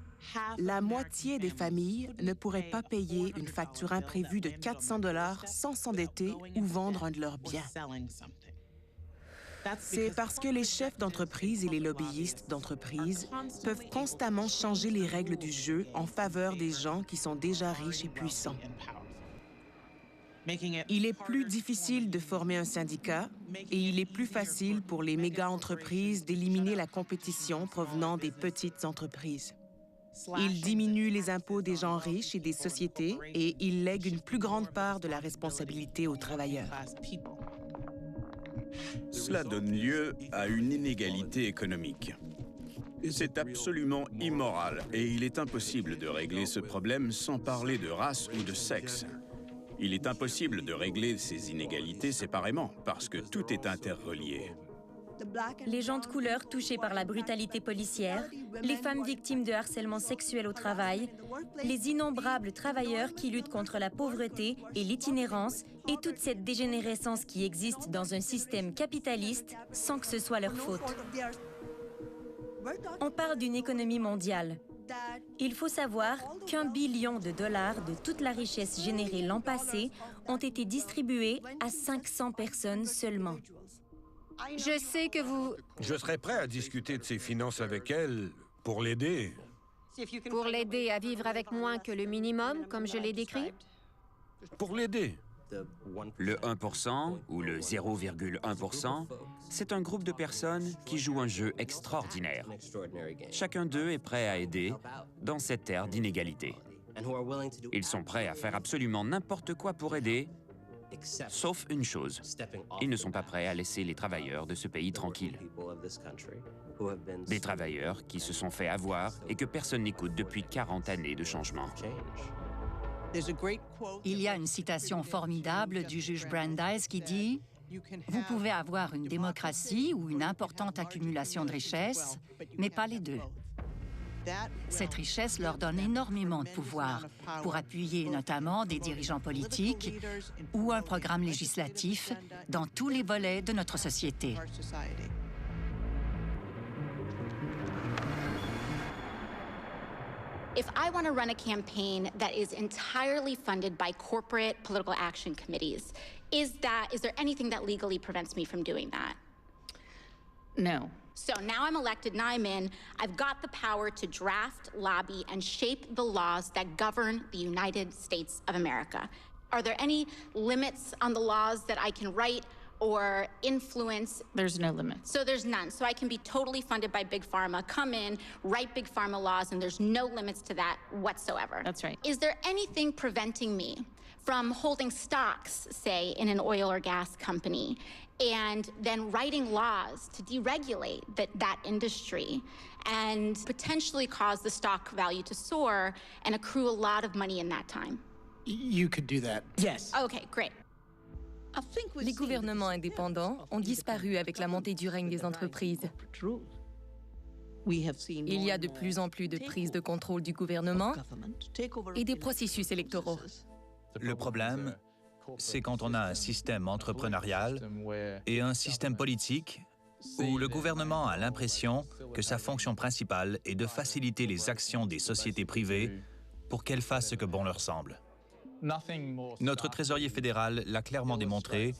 la moitié des familles ne pourraient pas payer une facture imprévue de 400 $ sans s'endetter ou vendre un de leurs biens. C'est parce que les chefs d'entreprise et les lobbyistes d'entreprise peuvent constamment changer les règles du jeu en faveur des gens qui sont déjà riches et puissants. Il est plus difficile de former un syndicat et il est plus facile pour les méga-entreprises d'éliminer la compétition provenant des petites entreprises. Il diminue les impôts des gens riches et des sociétés et il lègue une plus grande part de la responsabilité aux travailleurs. Cela donne lieu à une inégalité économique. C'est absolument immoral et il est impossible de régler ce problème sans parler de race ou de sexe. Il est impossible de régler ces inégalités séparément, parce que tout est interrelié. Les gens de couleur touchés par la brutalité policière, les femmes victimes de harcèlement sexuel au travail, les innombrables travailleurs qui luttent contre la pauvreté et l'itinérance, et toute cette dégénérescence qui existe dans un système capitaliste sans que ce soit leur faute. On parle d'une économie mondiale. Il faut savoir qu'1 billion de dollars de toute la richesse générée l'an passé ont été distribués à 500 personnes seulement. Je sais que vous... Je serais prêt à discuter de ses finances avec elle pour l'aider. Pour l'aider à vivre avec moins que le minimum, comme je l'ai décrit? Pour l'aider. Le 1% ou le 0,1%, c'est un groupe de personnes qui jouent un jeu extraordinaire. Chacun d'eux est prêt à aider dans cette ère d'inégalité. Ils sont prêts à faire absolument n'importe quoi pour aider, sauf une chose. Ils ne sont pas prêts à laisser les travailleurs de ce pays tranquilles. Des travailleurs qui se sont fait avoir et que personne n'écoute depuis 40 années de changement. Il y a une citation formidable du juge Brandeis qui dit « Vous pouvez avoir une démocratie ou une importante accumulation de richesses, mais pas les deux. » Cette richesse leur donne énormément de pouvoir pour appuyer notamment des dirigeants politiques ou un programme législatif dans tous les volets de notre société. If I want to run a campaign that is entirely funded by corporate political action committees, is there anything that legally prevents me from doing that? No. So now I'm elected, now I'm in, I've got the power to draft, lobby, and shape the laws that govern the United States of America. Are there any limits on the laws that I can write or influence? There's no limit. So there's none. So I can be totally funded by Big Pharma, come in, write Big Pharma laws, and there's no limits to that whatsoever. That's right. Is there anything preventing me from holding stocks, say, in an oil or gas company, and then writing laws to deregulate that industry and potentially cause the stock value to soar and accrue a lot of money in that time? You could do that. Yes. Okay, great. Les gouvernements indépendants ont disparu avec la montée du règne des entreprises. Il y a de plus en plus de prises de contrôle du gouvernement et des processus électoraux. Le problème, c'est quand on a un système entrepreneurial et un système politique où le gouvernement a l'impression que sa fonction principale est de faciliter les actions des sociétés privées pour qu'elles fassent ce que bon leur semble. Notre trésorier fédéral l'a clairement démontré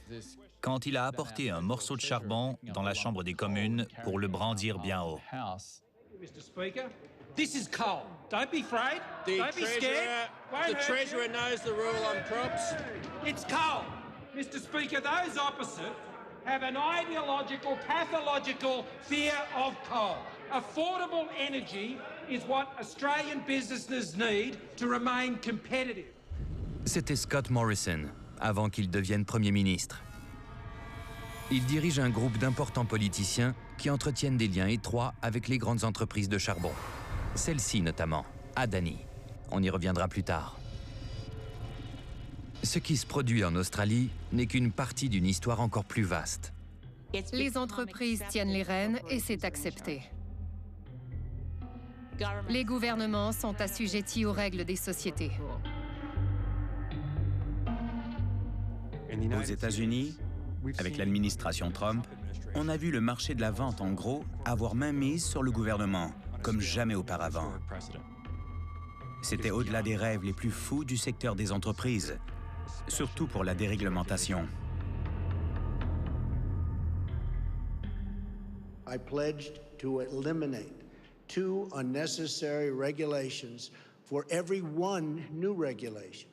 quand il a apporté un morceau de charbon dans la Chambre des communes pour le brandir bien haut. Mr. Speaker, this is coal. Don't be afraid. Don't be scared. The Treasurer knows the rule on crops. It's coal. Mr. Speaker, those opposite have an ideological, pathological fear of coal. Affordable energy is what Australian businesses need to remain competitive. C'était Scott Morrison, avant qu'il devienne Premier ministre. Il dirige un groupe d'importants politiciens qui entretiennent des liens étroits avec les grandes entreprises de charbon. Celle-ci notamment, Adani. On y reviendra plus tard. Ce qui se produit en Australie n'est qu'une partie d'une histoire encore plus vaste. Les entreprises tiennent les rênes et c'est accepté. Les gouvernements sont assujettis aux règles des sociétés. Aux États-Unis, avec l'administration Trump, on a vu le marché de la vente en gros avoir main mise sur le gouvernement, comme jamais auparavant. C'était au-delà des rêves les plus fous du secteur des entreprises, surtout pour la déréglementation. I pledged to eliminate 2 unnecessary regulations for every 1 new regulation.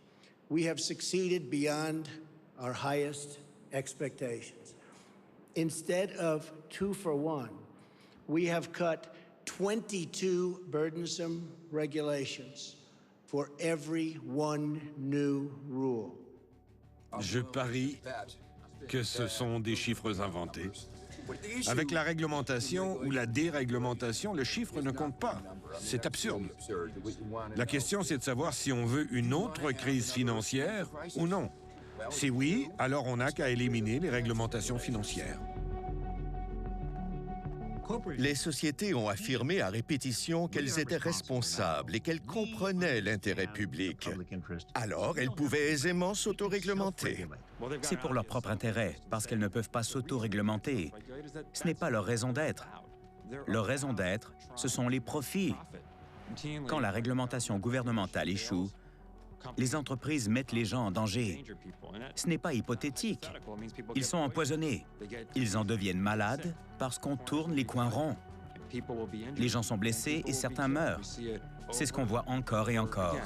We have succeeded beyond our highest expectations. Instead of 2 for 1, we have cut 22 burdensome regulations for every 1 new rule. Je parie que ce sont des chiffres inventés. Avec la réglementation ou la déréglementation, le chiffre ne compte pas. C'est absurde. La question, c'est de savoir si on veut une autre crise financière ou non. Si oui, alors on n'a qu'à éliminer les réglementations financières. Les sociétés ont affirmé à répétition qu'elles étaient responsables et qu'elles comprenaient l'intérêt public. Alors, elles pouvaient aisément s'autoréglementer. C'est pour leur propre intérêt, parce qu'elles ne peuvent pas s'autoréglementer. Ce n'est pas leur raison d'être. Leur raison d'être, ce sont les profits. Quand la réglementation gouvernementale échoue, les entreprises mettent les gens en danger. Ce n'est pas hypothétique. Ils sont empoisonnés. Ils en deviennent malades parce qu'on tourne les coins ronds. Les gens sont blessés et certains meurent. C'est ce qu'on voit encore et encore.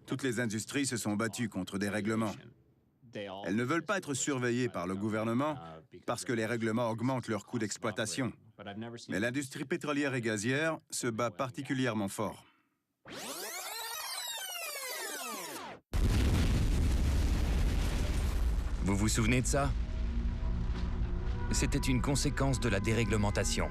Toutes les industries se sont battues contre des règlements. Elles ne veulent pas être surveillées par le gouvernement parce que les règlements augmentent leurs coûts d'exploitation. Mais l'industrie pétrolière et gazière se bat particulièrement fort. Vous vous souvenez de ça? C'était une conséquence de la déréglementation.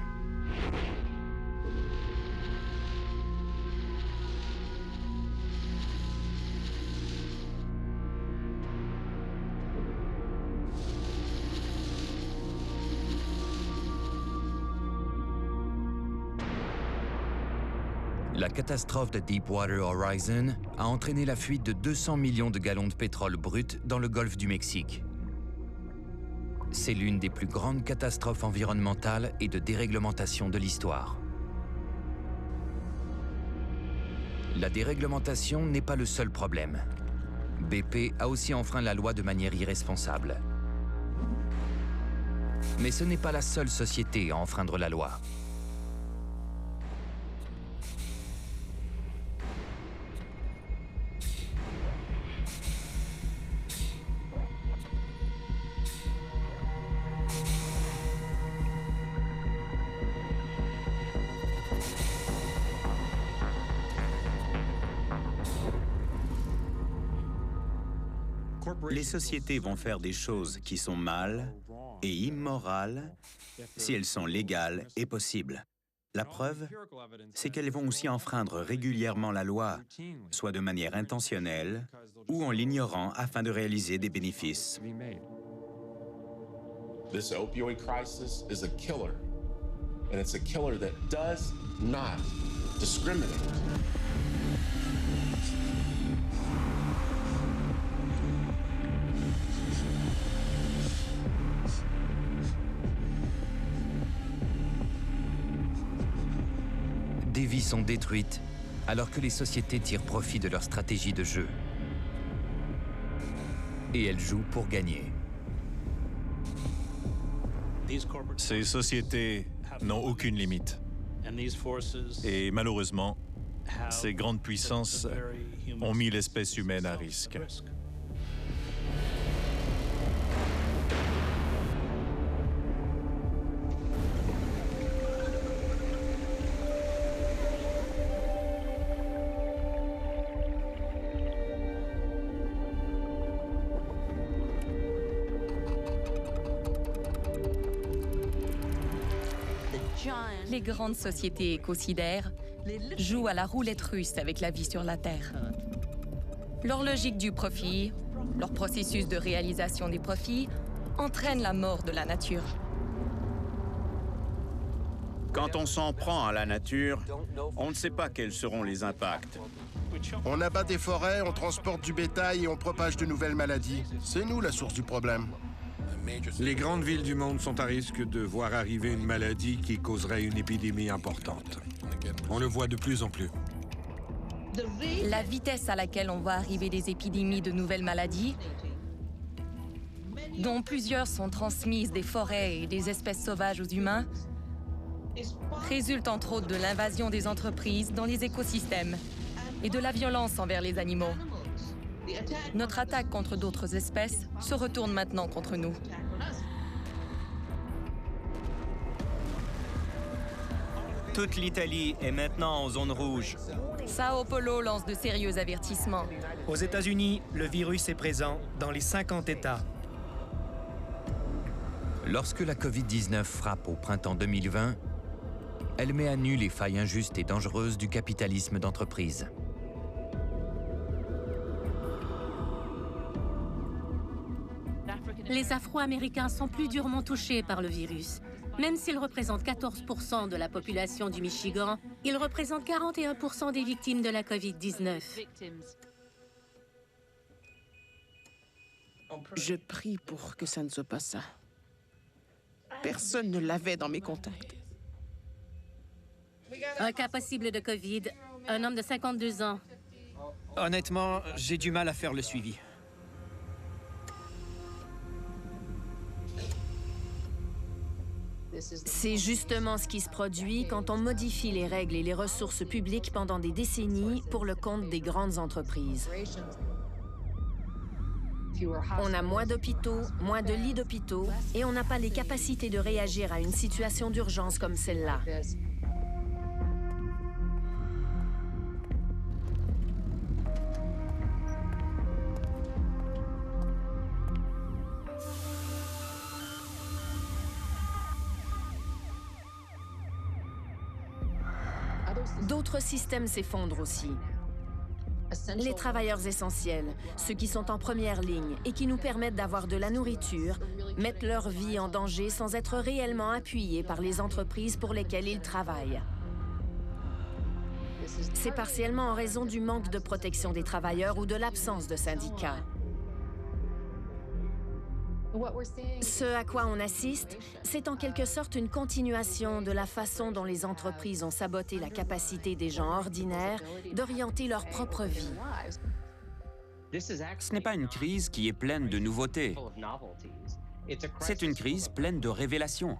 La catastrophe de Deepwater Horizon a entraîné la fuite de 200 millions de gallons de pétrole brut dans le golfe du Mexique. C'est l'une des plus grandes catastrophes environnementales et de déréglementation de l'histoire. La déréglementation n'est pas le seul problème. BP a aussi enfreint la loi de manière irresponsable. Mais ce n'est pas la seule société à enfreindre la loi. Les sociétés vont faire des choses qui sont mal et immorales si elles sont légales et possibles. La preuve, c'est qu'elles vont aussi enfreindre régulièrement la loi, soit de manière intentionnelle ou en l'ignorant afin de réaliser des bénéfices. This opioid crisis is a killer, and it's a killer that does not discriminate. Des vies sont détruites alors que les sociétés tirent profit de leur stratégie de jeu. Et elles jouent pour gagner. Ces sociétés n'ont aucune limite. Et malheureusement, ces grandes puissances ont mis l'espèce humaine à risque. Les grandes sociétés écocidaires jouent à la roulette russe avec la vie sur la Terre. Leur logique du profit, leur processus de réalisation des profits, entraîne la mort de la nature. Quand on s'en prend à la nature, on ne sait pas quels seront les impacts. On abat des forêts, on transporte du bétail et on propage de nouvelles maladies. C'est nous la source du problème. Les grandes villes du monde sont à risque de voir arriver une maladie qui causerait une épidémie importante. On le voit de plus en plus. La vitesse à laquelle on voit arriver des épidémies de nouvelles maladies, dont plusieurs sont transmises des forêts et des espèces sauvages aux humains, résulte entre autres de l'invasion des entreprises dans les écosystèmes et de la violence envers les animaux. Notre attaque contre d'autres espèces se retourne maintenant contre nous. Toute l'Italie est maintenant en zone rouge. Sao Paulo lance de sérieux avertissements. Aux États-Unis, le virus est présent dans les 50 États. Lorsque la Covid-19 frappe au printemps 2020, elle met à nu les failles injustes et dangereuses du capitalisme d'entreprise. Les Afro-Américains sont plus durement touchés par le virus. Même s'ils représentent 14% de la population du Michigan, ils représentent 41% des victimes de la Covid-19. Je prie pour que ça ne soit pas ça. Personne ne l'avait dans mes contacts. Un cas possible de Covid, un homme de 52 ans. Honnêtement, j'ai du mal à faire le suivi. C'est justement ce qui se produit quand on modifie les règles et les ressources publiques pendant des décennies pour le compte des grandes entreprises. On a moins d'hôpitaux, moins de lits d'hôpitaux, et on n'a pas les capacités de réagir à une situation d'urgence comme celle-là. D'autres systèmes s'effondrent aussi. Les travailleurs essentiels, ceux qui sont en première ligne et qui nous permettent d'avoir de la nourriture, mettent leur vie en danger sans être réellement appuyés par les entreprises pour lesquelles ils travaillent. C'est partiellement en raison du manque de protection des travailleurs ou de l'absence de syndicats. Ce à quoi on assiste, c'est en quelque sorte une continuation de la façon dont les entreprises ont saboté la capacité des gens ordinaires d'orienter leur propre vie. Ce n'est pas une crise qui est pleine de nouveautés. C'est une crise pleine de révélations.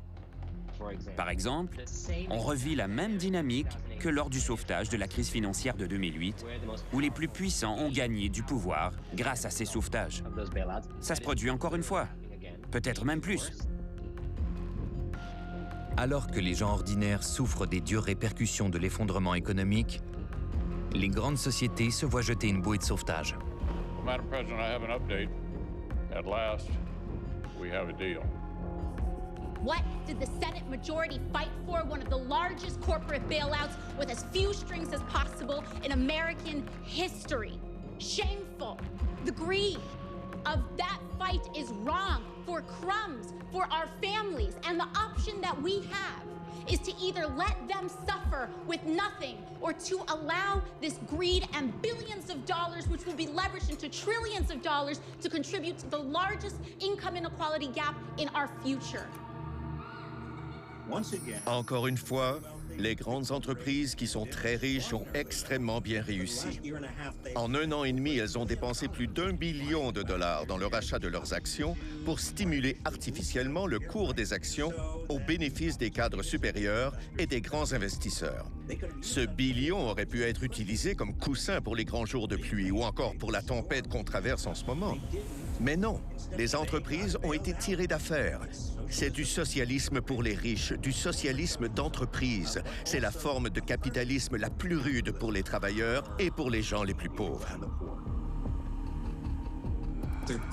Par exemple, on revit la même dynamique que lors du sauvetage de la crise financière de 2008, où les plus puissants ont gagné du pouvoir grâce à ces sauvetages. Ça se produit encore une fois. Peut-être même plus. Alors que les gens ordinaires souffrent des dures répercussions de l'effondrement économique, les grandes sociétés se voient jeter une bouée de sauvetage. Madam President, I have an update. At last, we have a deal. What did the Senate majority fight for? One of the largest corporate bailouts with as few strings as possible in American history. Shameful. The greed of that fight is wrong for crumbs, for our families. And the option that we have is to either let them suffer with nothing or to allow this greed and billions of dollars, which will be leveraged into trillions of dollars, to contribute to the largest income inequality gap in our future. Encore une fois, les grandes entreprises qui sont très riches ont extrêmement bien réussi. En 1 an et demi, elles ont dépensé plus d'1 billion de dollars dans le rachat de leurs actions pour stimuler artificiellement le cours des actions au bénéfice des cadres supérieurs et des grands investisseurs. Ce billion aurait pu être utilisé comme coussin pour les grands jours de pluie ou encore pour la tempête qu'on traverse en ce moment. Mais non, les entreprises ont été tirées d'affaire. C'est du socialisme pour les riches, du socialisme d'entreprise. C'est la forme de capitalisme la plus rude pour les travailleurs et pour les gens les plus pauvres.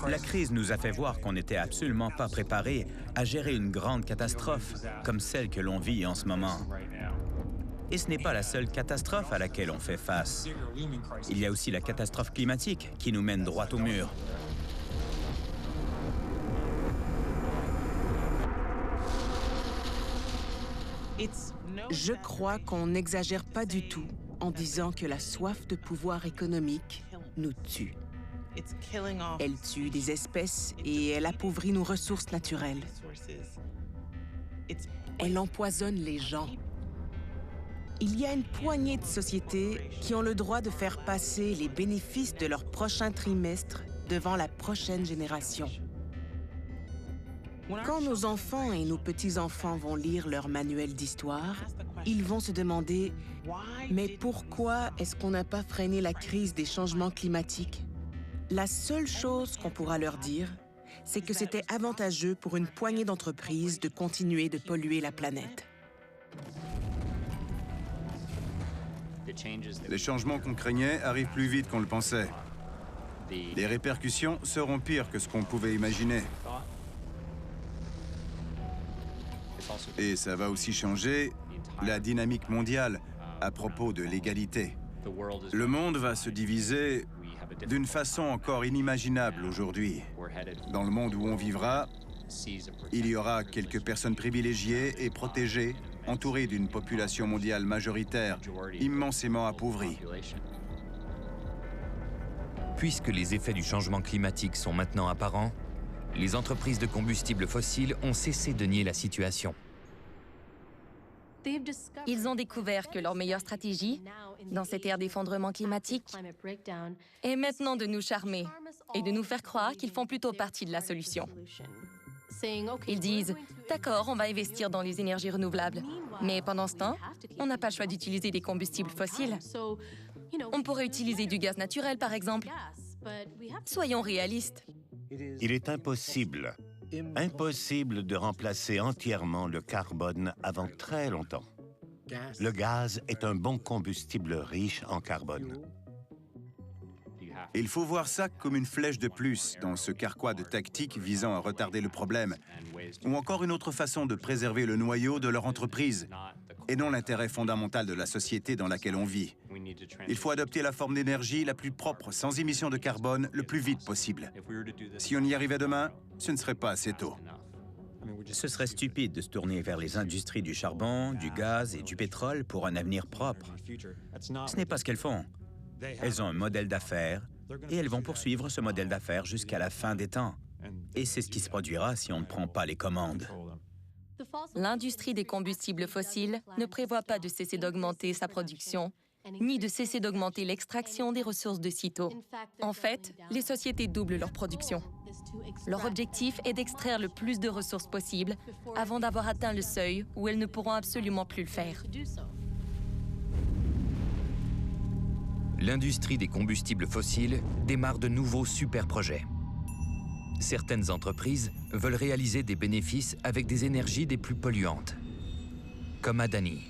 La crise nous a fait voir qu'on n'était absolument pas préparé à gérer une grande catastrophe comme celle que l'on vit en ce moment. Et ce n'est pas la seule catastrophe à laquelle on fait face. Il y a aussi la catastrophe climatique qui nous mène droit au mur. Je crois qu'on n'exagère pas du tout en disant que la soif de pouvoir économique nous tue. Elle tue des espèces et elle appauvrit nos ressources naturelles. Elle empoisonne les gens. Il y a une poignée de sociétés qui ont le droit de faire passer les bénéfices de leur prochain trimestre devant la prochaine génération. Quand nos enfants et nos petits-enfants vont lire leur manuel d'histoire, ils vont se demander « Mais pourquoi est-ce qu'on n'a pas freiné la crise des changements climatiques ?» La seule chose qu'on pourra leur dire, c'est que c'était avantageux pour une poignée d'entreprises de continuer de polluer la planète. Les changements qu'on craignait arrivent plus vite qu'on le pensait. Les répercussions seront pires que ce qu'on pouvait imaginer. Et ça va aussi changer la dynamique mondiale à propos de l'égalité. Le monde va se diviser d'une façon encore inimaginable aujourd'hui. Dans le monde où on vivra, il y aura quelques personnes privilégiées et protégées, entourées d'une population mondiale majoritaire, immensément appauvrie. Puisque les effets du changement climatique sont maintenant apparents, les entreprises de combustibles fossiles ont cessé de nier la situation. Ils ont découvert que leur meilleure stratégie, dans cette ère d'effondrement climatique, est maintenant de nous charmer et de nous faire croire qu'ils font plutôt partie de la solution. Ils disent « D'accord, on va investir dans les énergies renouvelables, mais pendant ce temps, on n'a pas le choix d'utiliser des combustibles fossiles. On pourrait utiliser du gaz naturel, par exemple. Soyons réalistes. » Il est impossible de remplacer entièrement le carbone avant très longtemps. Le gaz est un bon combustible riche en carbone. Il faut voir ça comme une flèche de plus dans ce carquois de tactiques visant à retarder le problème, ou encore une autre façon de préserver le noyau de leur entreprise, et non l'intérêt fondamental de la société dans laquelle on vit. Il faut adopter la forme d'énergie la plus propre, sans émission de carbone, le plus vite possible. Si on y arrivait demain, ce ne serait pas assez tôt. Ce serait stupide de se tourner vers les industries du charbon, du gaz et du pétrole pour un avenir propre. Ce n'est pas ce qu'elles font. Elles ont un modèle d'affaires et elles vont poursuivre ce modèle d'affaires jusqu'à la fin des temps. Et c'est ce qui se produira si on ne prend pas les commandes. L'industrie des combustibles fossiles ne prévoit pas de cesser d'augmenter sa production, ni de cesser d'augmenter l'extraction des ressources de sitôt. En fait, les sociétés doublent leur production. Leur objectif est d'extraire le plus de ressources possible avant d'avoir atteint le seuil où elles ne pourront absolument plus le faire. L'industrie des combustibles fossiles démarre de nouveaux super-projets. Certaines entreprises veulent réaliser des bénéfices avec des énergies des plus polluantes, comme Adani.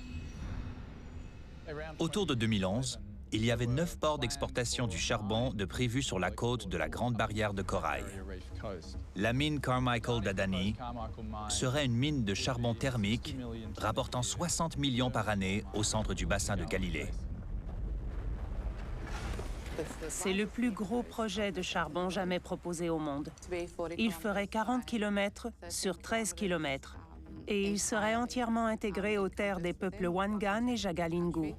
Autour de 2011, il y avait 9 ports d'exportation du charbon de prévus sur la côte de la Grande Barrière de Corail. La mine Carmichael d'Adani serait une mine de charbon thermique rapportant 60 millions par année au centre du bassin de Galilée. C'est le plus gros projet de charbon jamais proposé au monde. Il ferait 40 km sur 13 km et il serait entièrement intégré aux terres des peuples Wangan et Jagalingou.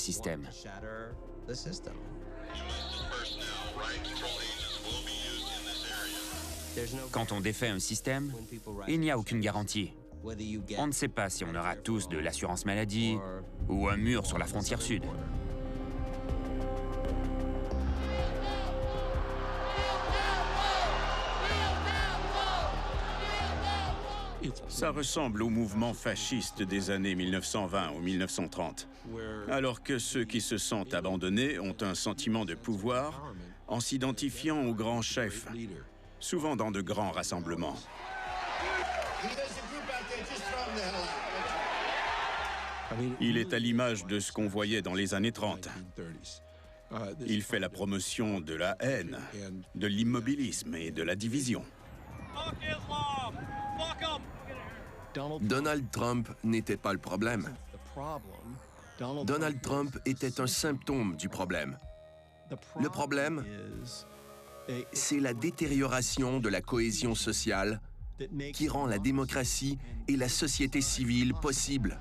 système. Quand on défait un système, il n'y a aucune garantie. On ne sait pas si on aura tous de l'assurance maladie ou un mur sur la frontière sud. Ça ressemble au mouvement fasciste des années 1920 ou 1930, alors que ceux qui se sentent abandonnés ont un sentiment de pouvoir en s'identifiant aux grands chefs, souvent dans de grands rassemblements. Il est à l'image de ce qu'on voyait dans les années 30. Il fait la promotion de la haine, de l'immobilisme et de la division. Donald Trump n'était pas le problème. Donald Trump était un symptôme du problème. Le problème, c'est la détérioration de la cohésion sociale qui rend la démocratie et la société civile possibles.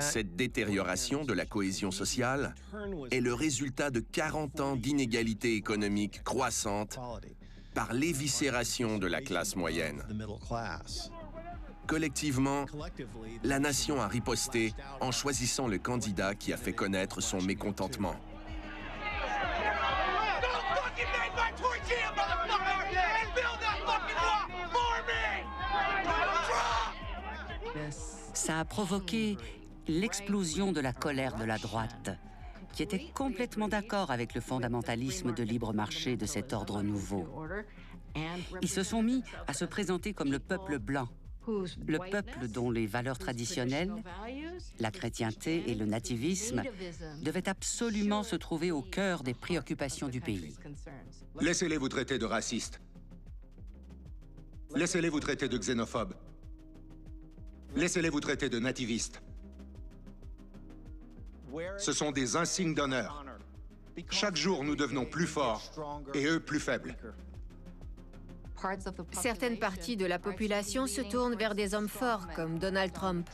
Cette détérioration de la cohésion sociale est le résultat de 40 ans d'inégalités économiques croissantes par l'éviscération de la classe moyenne. Collectivement, la nation a riposté en choisissant le candidat qui a fait connaître son mécontentement. Ça a provoqué l'explosion de la colère de la droite, qui était complètement d'accord avec le fondamentalisme de libre marché de cet ordre nouveau. Ils se sont mis à se présenter comme le peuple blanc, le peuple dont les valeurs traditionnelles, la chrétienté et le nativisme, devaient absolument se trouver au cœur des préoccupations du pays. Laissez-les vous traiter de racistes. Laissez-les vous traiter de xénophobes. Laissez-les vous traiter de nativistes. Ce sont des insignes d'honneur. Chaque jour, nous devenons plus forts et eux plus faibles. Certaines parties de la population se tournent vers des hommes forts comme Donald Trump.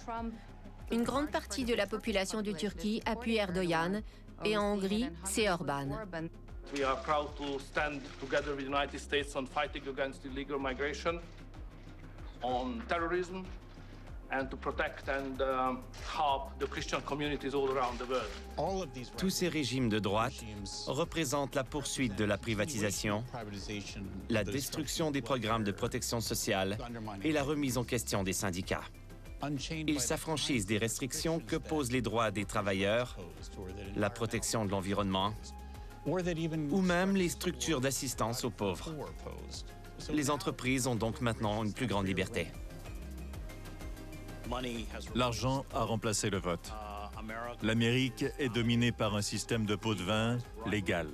Une grande partie de la population de Turquie appuie Erdogan et en Hongrie, c'est Orban. We are proud to stand together with the United States on fighting against illegal migration, on terrorism, and to protect and help the Christian communities all around the world. Tous ces régimes de droite représentent la poursuite de la privatisation, la destruction des programmes de protection sociale et la remise en question des syndicats. Ils s'affranchissent des restrictions que posent les droits des travailleurs, la protection de l'environnement, ou même les structures d'assistance aux pauvres. Les entreprises ont donc maintenant une plus grande liberté. L'argent a remplacé le vote. L'Amérique est dominée par un système de pots de vin légal.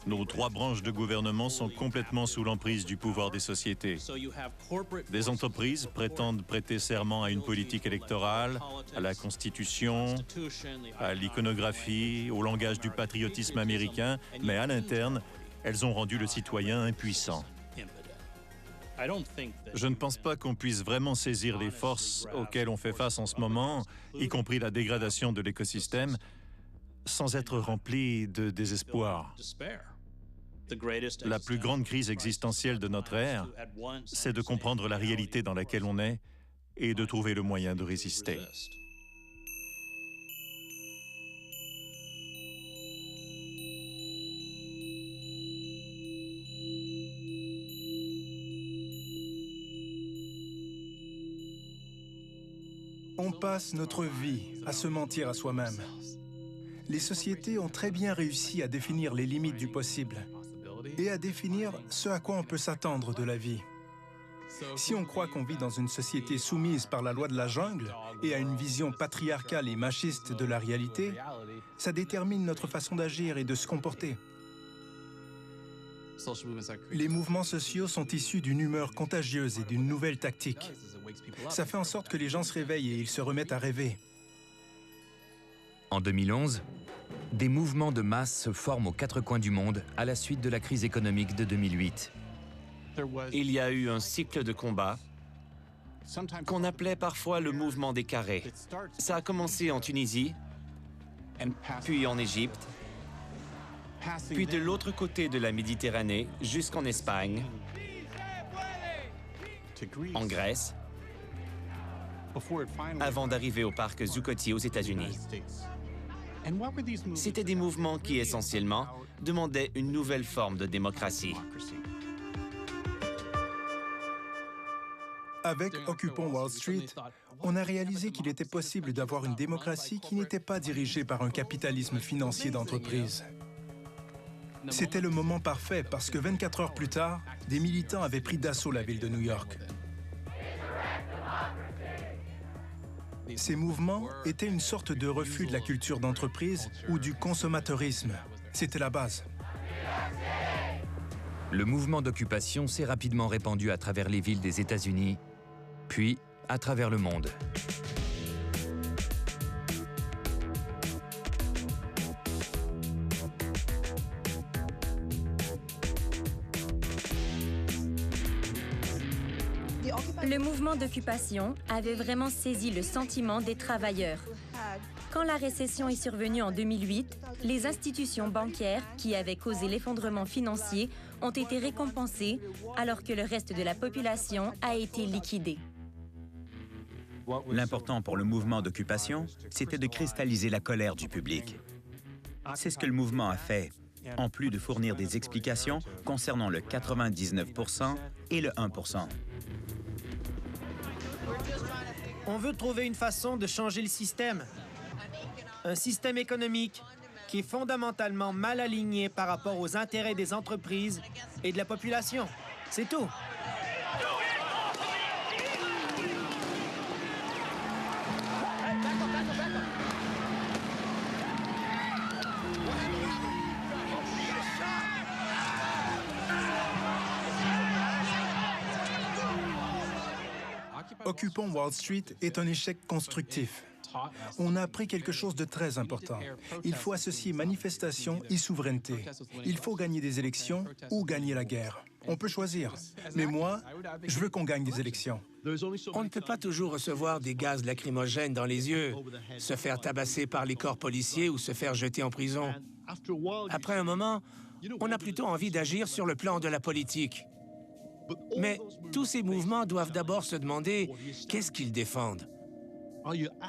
Nos 3 branches de gouvernement sont complètement sous l'emprise du pouvoir des sociétés. Des entreprises prétendent prêter serment à une politique électorale, à la Constitution, à l'iconographie, au langage du patriotisme américain, mais à l'interne, elles ont rendu le citoyen impuissant. Je ne pense pas qu'on puisse vraiment saisir les forces auxquelles on fait face en ce moment, y compris la dégradation de l'écosystème, sans être rempli de désespoir. La plus grande crise existentielle de notre ère, c'est de comprendre la réalité dans laquelle on est et de trouver le moyen de résister. On passe notre vie à se mentir à soi-même. Les sociétés ont très bien réussi à définir les limites du possible et à définir ce à quoi on peut s'attendre de la vie. Si on croit qu'on vit dans une société soumise par la loi de la jungle et à une vision patriarcale et machiste de la réalité, ça détermine notre façon d'agir et de se comporter. Les mouvements sociaux sont issus d'une humeur contagieuse et d'une nouvelle tactique. Ça fait en sorte que les gens se réveillent et ils se remettent à rêver. En 2011, des mouvements de masse se forment aux 4 coins du monde à la suite de la crise économique de 2008. Il y a eu un cycle de combat qu'on appelait parfois le mouvement des carrés. Ça a commencé en Tunisie, puis en Égypte, puis de l'autre côté de la Méditerranée jusqu'en Espagne, en Grèce, avant d'arriver au parc Zuccotti aux États-Unis. C'étaient des mouvements qui, essentiellement, demandaient une nouvelle forme de démocratie. Avec Occupons Wall Street, on a réalisé qu'il était possible d'avoir une démocratie qui n'était pas dirigée par un capitalisme financier d'entreprise. C'était le moment parfait parce que 24 heures plus tard, des militants avaient pris d'assaut la ville de New York. Ces mouvements étaient une sorte de refus de la culture d'entreprise ou du consommateurisme. C'était la base. Le mouvement d'occupation s'est rapidement répandu à travers les villes des États-Unis, puis à travers le monde. Le mouvement d'occupation avait vraiment saisi le sentiment des travailleurs. Quand la récession est survenue en 2008, les institutions bancaires qui avaient causé l'effondrement financier ont été récompensées alors que le reste de la population a été liquidé. L'important pour le mouvement d'occupation, c'était de cristalliser la colère du public. C'est ce que le mouvement a fait, en plus de fournir des explications concernant le 99% et le 1%. On veut trouver une façon de changer le système. Un système économique qui est fondamentalement mal aligné par rapport aux intérêts des entreprises et de la population. C'est tout. Occupons Wall Street est un échec constructif. On a appris quelque chose de très important. Il faut associer manifestation et souveraineté. Il faut gagner des élections ou gagner la guerre. On peut choisir. Mais moi, je veux qu'on gagne des élections. On ne peut pas toujours recevoir des gaz lacrymogènes dans les yeux, se faire tabasser par les corps policiers ou se faire jeter en prison. Après un moment, on a plutôt envie d'agir sur le plan de la politique. Mais tous ces mouvements doivent d'abord se demander qu'est-ce qu'ils défendent.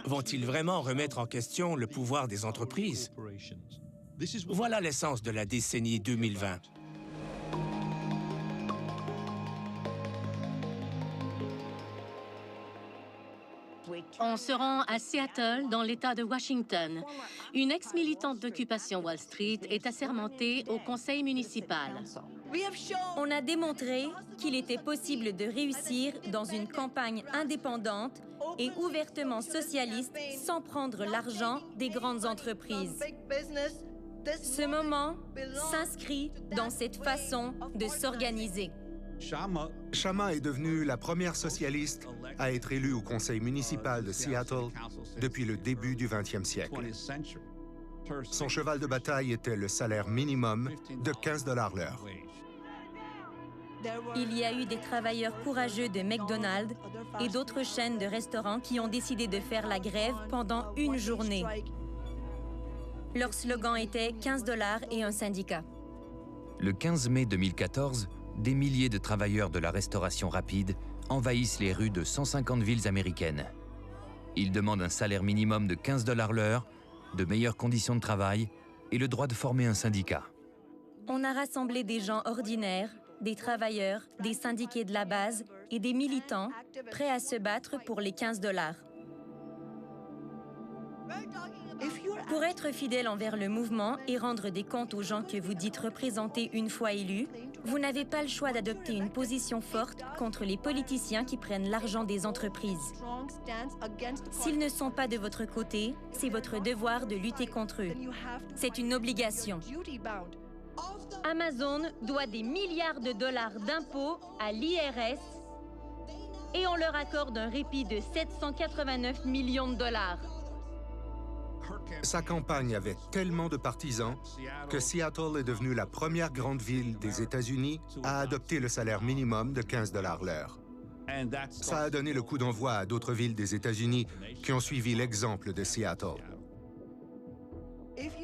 Vont-ils vraiment remettre en question le pouvoir des entreprises? Voilà l'essence de la décennie 2020. On se rend à Seattle, dans l'État de Washington. Une ex-militante d'occupation Wall Street est assermentée au conseil municipal. On a démontré qu'il était possible de réussir dans une campagne indépendante et ouvertement socialiste sans prendre l'argent des grandes entreprises. Ce moment s'inscrit dans cette façon de s'organiser. Shamma est devenue la première socialiste à être élue au conseil municipal de Seattle depuis le début du 20e siècle. Son cheval de bataille était le salaire minimum de 15 $ l'heure. Il y a eu des travailleurs courageux de McDonald's et d'autres chaînes de restaurants qui ont décidé de faire la grève pendant une journée. Leur slogan était 15 $ et un syndicat. Le 15 mai 2014, des milliers de travailleurs de la restauration rapide envahissent les rues de 150 villes américaines. Ils demandent un salaire minimum de 15 $ l'heure, de meilleures conditions de travail et le droit de former un syndicat. On a rassemblé des gens ordinaires, des travailleurs, des syndiqués de la base et des militants prêts à se battre pour les 15 $. Pour être fidèle envers le mouvement et rendre des comptes aux gens que vous dites représenter une fois élus, vous n'avez pas le choix d'adopter une position forte contre les politiciens qui prennent l'argent des entreprises. S'ils ne sont pas de votre côté, c'est votre devoir de lutter contre eux. C'est une obligation. Amazon doit des milliards de dollars d'impôts à l'IRS et on leur accorde un répit de 789 millions de dollars. Sa campagne avait tellement de partisans que Seattle est devenue la première grande ville des États-Unis à adopter le salaire minimum de 15 $ l'heure. Ça a donné le coup d'envoi à d'autres villes des États-Unis qui ont suivi l'exemple de Seattle.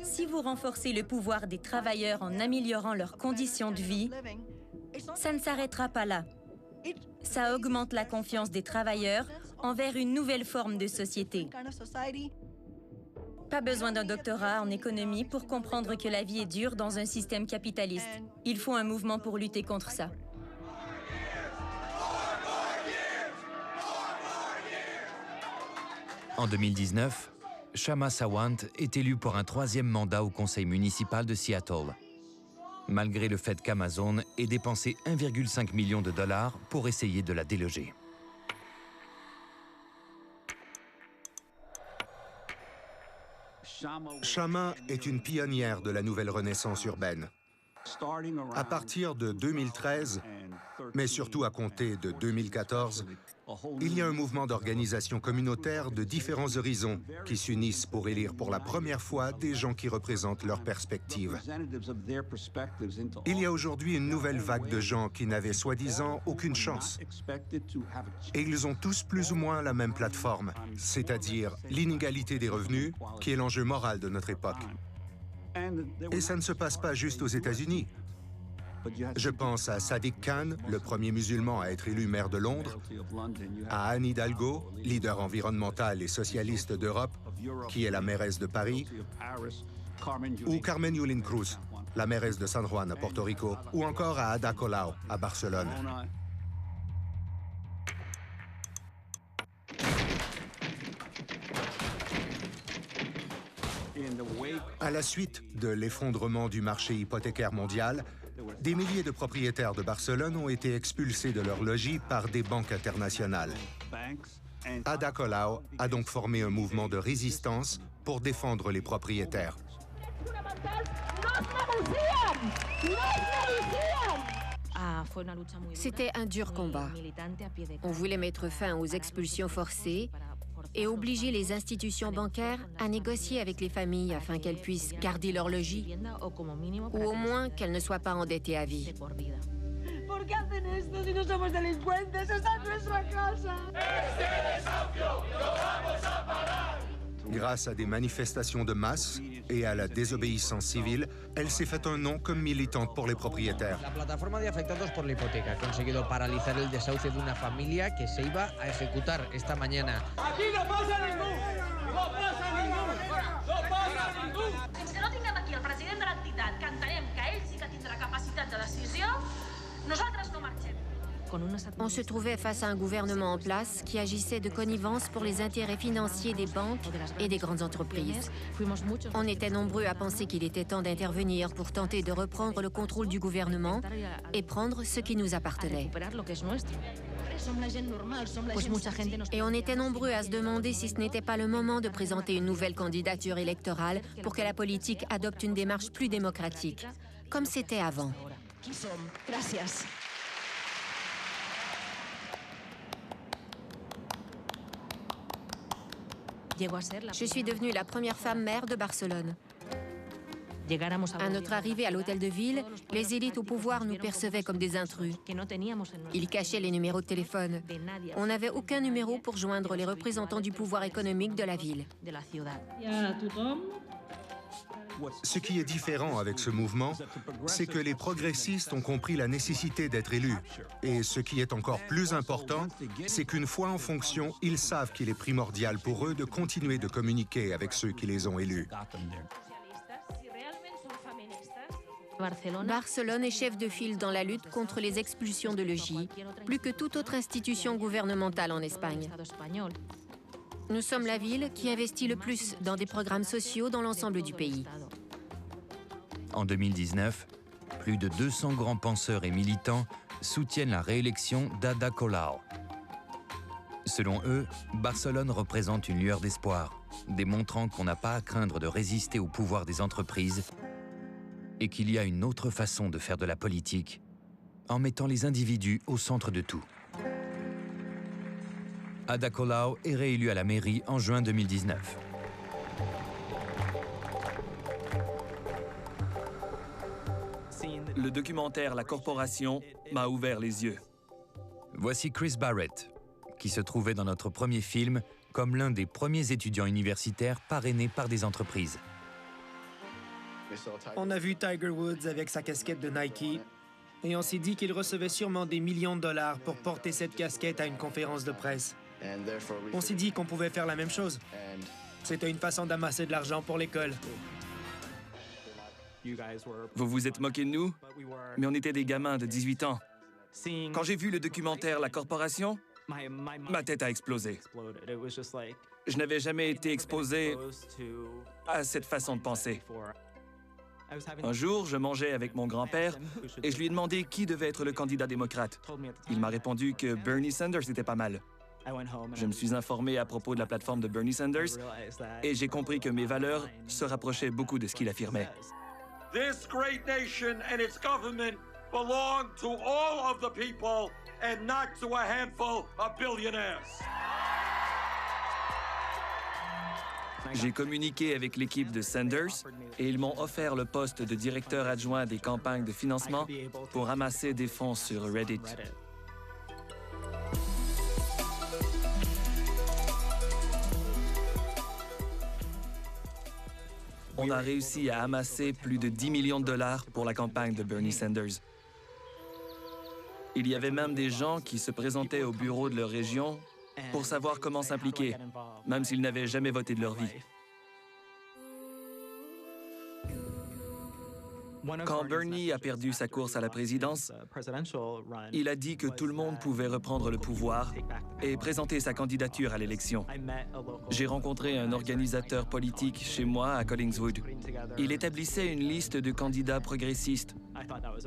Si vous renforcez le pouvoir des travailleurs en améliorant leurs conditions de vie, ça ne s'arrêtera pas là. Ça augmente la confiance des travailleurs envers une nouvelle forme de société. Pas besoin d'un doctorat en économie pour comprendre que la vie est dure dans un système capitaliste. Il faut un mouvement pour lutter contre ça. En 2019, Kshama Sawant est élu pour un 3e mandat au conseil municipal de Seattle, malgré le fait qu'Amazon ait dépensé 1,5 million de dollars pour essayer de la déloger. Kshama est une pionnière de la nouvelle renaissance urbaine. À partir de 2013, mais surtout à compter de 2014, il y a un mouvement d'organisation communautaire de différents horizons qui s'unissent pour élire pour la première fois des gens qui représentent leurs perspectives. Il y a aujourd'hui une nouvelle vague de gens qui n'avaient soi-disant aucune chance. Et ils ont tous plus ou moins la même plateforme, c'est-à-dire l'inégalité des revenus, qui est l'enjeu moral de notre époque. Et ça ne se passe pas juste aux États-Unis. Je pense à Sadiq Khan, le premier musulman à être élu maire de Londres, à Anne Hidalgo, leader environnemental et socialiste d'Europe, qui est la mairesse de Paris, ou Carmen Yulín Cruz, la mairesse de San Juan à Porto Rico, ou encore à Ada Colau à Barcelone. À la suite de l'effondrement du marché hypothécaire mondial, des milliers de propriétaires de Barcelone ont été expulsés de leur logis par des banques internationales. Ada Colau a donc formé un mouvement de résistance pour défendre les propriétaires. C'était un dur combat. On voulait mettre fin aux expulsions forcées et obliger les institutions bancaires à négocier avec les familles afin qu'elles puissent garder leur logis, ou au moins qu'elles ne soient pas endettées à vie. Grâce à des manifestations de masse et à la désobéissance civile, elle s'est fait un nom comme militante pour les propriétaires. La plataforma de afectados por la hipoteca ha conseguido paralizar el desahucio de una familia que se iba a ejecutar esta mañana. Aquí no pasa ningú! No passa ningú! No passa ningú! Fins que no tinguem aquí el president de l'entitat, que entenem que ell sí que tindrà capacitat de decisió, nosaltres no marxem. On se trouvait face à un gouvernement en place qui agissait de connivence pour les intérêts financiers des banques et des grandes entreprises. On était nombreux à penser qu'il était temps d'intervenir pour tenter de reprendre le contrôle du gouvernement et prendre ce qui nous appartenait. Et on était nombreux à se demander si ce n'était pas le moment de présenter une nouvelle candidature électorale pour que la politique adopte une démarche plus démocratique, comme c'était avant. Gràcies. Je suis devenue la première femme maire de Barcelone. À notre arrivée à l'hôtel de ville, les élites au pouvoir nous percevaient comme des intrus. Ils cachaient les numéros de téléphone. On n'avait aucun numéro pour joindre les représentants du pouvoir économique de la ville. Ce qui est différent avec ce mouvement, c'est que les progressistes ont compris la nécessité d'être élus. Et ce qui est encore plus important, c'est qu'une fois en fonction, ils savent qu'il est primordial pour eux de continuer de communiquer avec ceux qui les ont élus. Barcelone est chef de file dans la lutte contre les expulsions de logis, plus que toute autre institution gouvernementale en Espagne. Nous sommes la ville qui investit le plus dans des programmes sociaux dans l'ensemble du pays. En 2019, plus de 200 grands penseurs et militants soutiennent la réélection d'Ada Colau. Selon eux, Barcelone représente une lueur d'espoir, démontrant qu'on n'a pas à craindre de résister au pouvoir des entreprises et qu'il y a une autre façon de faire de la politique, en mettant les individus au centre de tout. Ada Colau est réélue à la mairie en juin 2019. Le documentaire La Corporation m'a ouvert les yeux. Voici Chris Barrett, qui se trouvait dans notre premier film comme l'un des premiers étudiants universitaires parrainés par des entreprises. On a vu Tiger Woods avec sa casquette de Nike et on s'est dit qu'il recevait sûrement des millions de dollars pour porter cette casquette à une conférence de presse. On s'est dit qu'on pouvait faire la même chose. C'était une façon d'amasser de l'argent pour l'école. Vous vous êtes moqué de nous, mais on était des gamins de 18 ans. Quand j'ai vu le documentaire La Corporation, ma tête a explosé. Je n'avais jamais été exposé à cette façon de penser. Un jour, je mangeais avec mon grand-père et je lui ai demandé qui devait être le candidat démocrate. Il m'a répondu que Bernie Sanders était pas mal. Je me suis informé à propos de la plateforme de Bernie Sanders et j'ai compris que mes valeurs se rapprochaient beaucoup de ce qu'il affirmait. This great nation and its government belong to all of the people and not to a handful of billionaires. J'ai communiqué avec l'équipe de Sanders et ils m'ont offert le poste de directeur adjoint des campagnes de financement pour ramasser des fonds sur Reddit. On a réussi à amasser plus de 10 millions de dollars pour la campagne de Bernie Sanders. Il y avait même des gens qui se présentaient au bureau de leur région pour savoir comment s'impliquer, même s'ils n'avaient jamais voté de leur vie. Quand Bernie a perdu sa course à la présidence, il a dit que tout le monde pouvait reprendre le pouvoir et présenter sa candidature à l'élection. J'ai rencontré un organisateur politique chez moi à Collingswood. Il établissait une liste de candidats progressistes.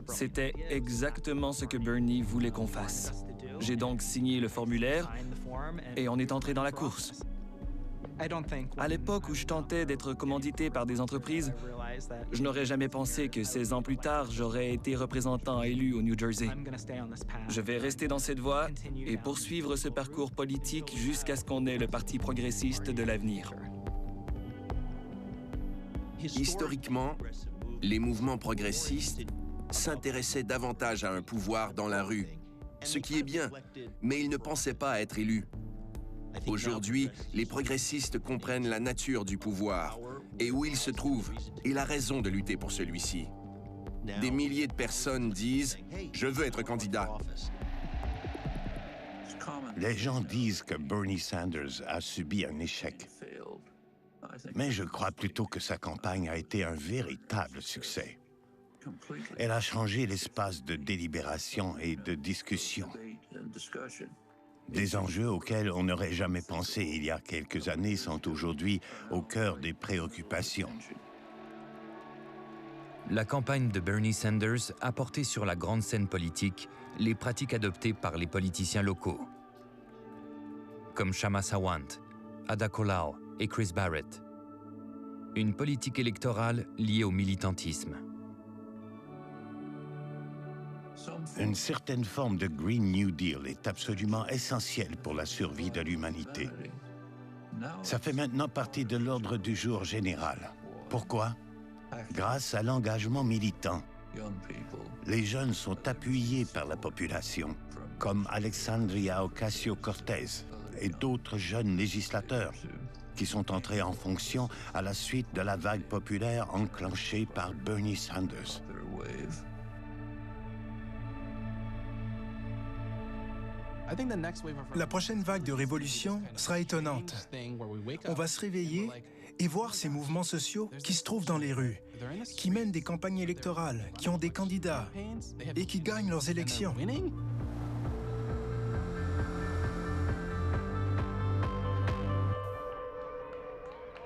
C'était exactement ce que Bernie voulait qu'on fasse. J'ai donc signé le formulaire et on est entré dans la course. À l'époque où je tentais d'être commandité par des entreprises, je n'aurais jamais pensé que 16 ans plus tard, j'aurais été représentant élu au New Jersey. Je vais rester dans cette voie et poursuivre ce parcours politique jusqu'à ce qu'on ait le Parti progressiste de l'avenir. Historiquement, les mouvements progressistes s'intéressaient davantage à un pouvoir dans la rue, ce qui est bien, mais ils ne pensaient pas être élus. Aujourd'hui, les progressistes comprennent la nature du pouvoir et où il se trouve et la raison de lutter pour celui-ci. Des milliers de personnes disent « Je veux être candidat ». Les gens disent que Bernie Sanders a subi un échec. Mais je crois plutôt que sa campagne a été un véritable succès. Elle a changé l'espace de délibération et de discussion. Des enjeux auxquels on n'aurait jamais pensé il y a quelques années sont aujourd'hui au cœur des préoccupations. La campagne de Bernie Sanders a porté sur la grande scène politique les pratiques adoptées par les politiciens locaux, comme Kshama Sawant, Ada Colau et Chris Barrett. Une politique électorale liée au militantisme. Une certaine forme de Green New Deal est absolument essentielle pour la survie de l'humanité. Ça fait maintenant partie de l'ordre du jour général. Pourquoi? Grâce à l'engagement militant. Les jeunes sont appuyés par la population, comme Alexandria Ocasio-Cortez et d'autres jeunes législateurs qui sont entrés en fonction à la suite de la vague populaire enclenchée par Bernie Sanders. La prochaine vague de révolution sera étonnante. On va se réveiller et voir ces mouvements sociaux qui se trouvent dans les rues, qui mènent des campagnes électorales, qui ont des candidats et qui gagnent leurs élections.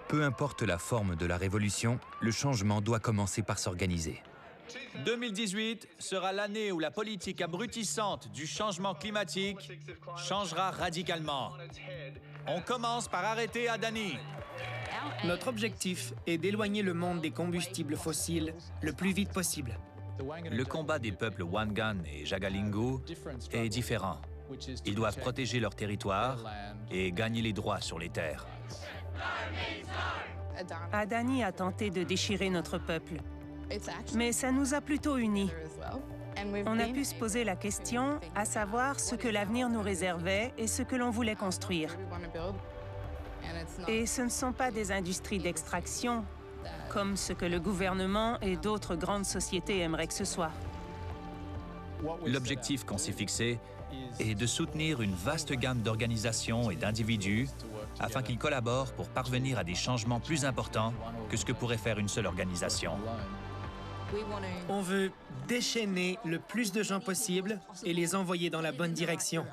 Peu importe la forme de la révolution, le changement doit commencer par s'organiser. 2018 sera l'année où la politique abrutissante du changement climatique changera radicalement. On commence par arrêter Adani. Notre objectif est d'éloigner le monde des combustibles fossiles le plus vite possible. Le combat des peuples Wangan et Jagalingo est différent. Ils doivent protéger leur territoire et gagner les droits sur les terres. Adani a tenté de déchirer notre peuple, mais ça nous a plutôt unis. On a pu se poser la question, à savoir ce que l'avenir nous réservait et ce que l'on voulait construire. Et ce ne sont pas des industries d'extraction, comme ce que le gouvernement et d'autres grandes sociétés aimeraient que ce soit. L'objectif qu'on s'est fixé est de soutenir une vaste gamme d'organisations et d'individus afin qu'ils collaborent pour parvenir à des changements plus importants que ce que pourrait faire une seule organisation. On veut déchaîner le plus de gens possible et les envoyer dans la bonne direction.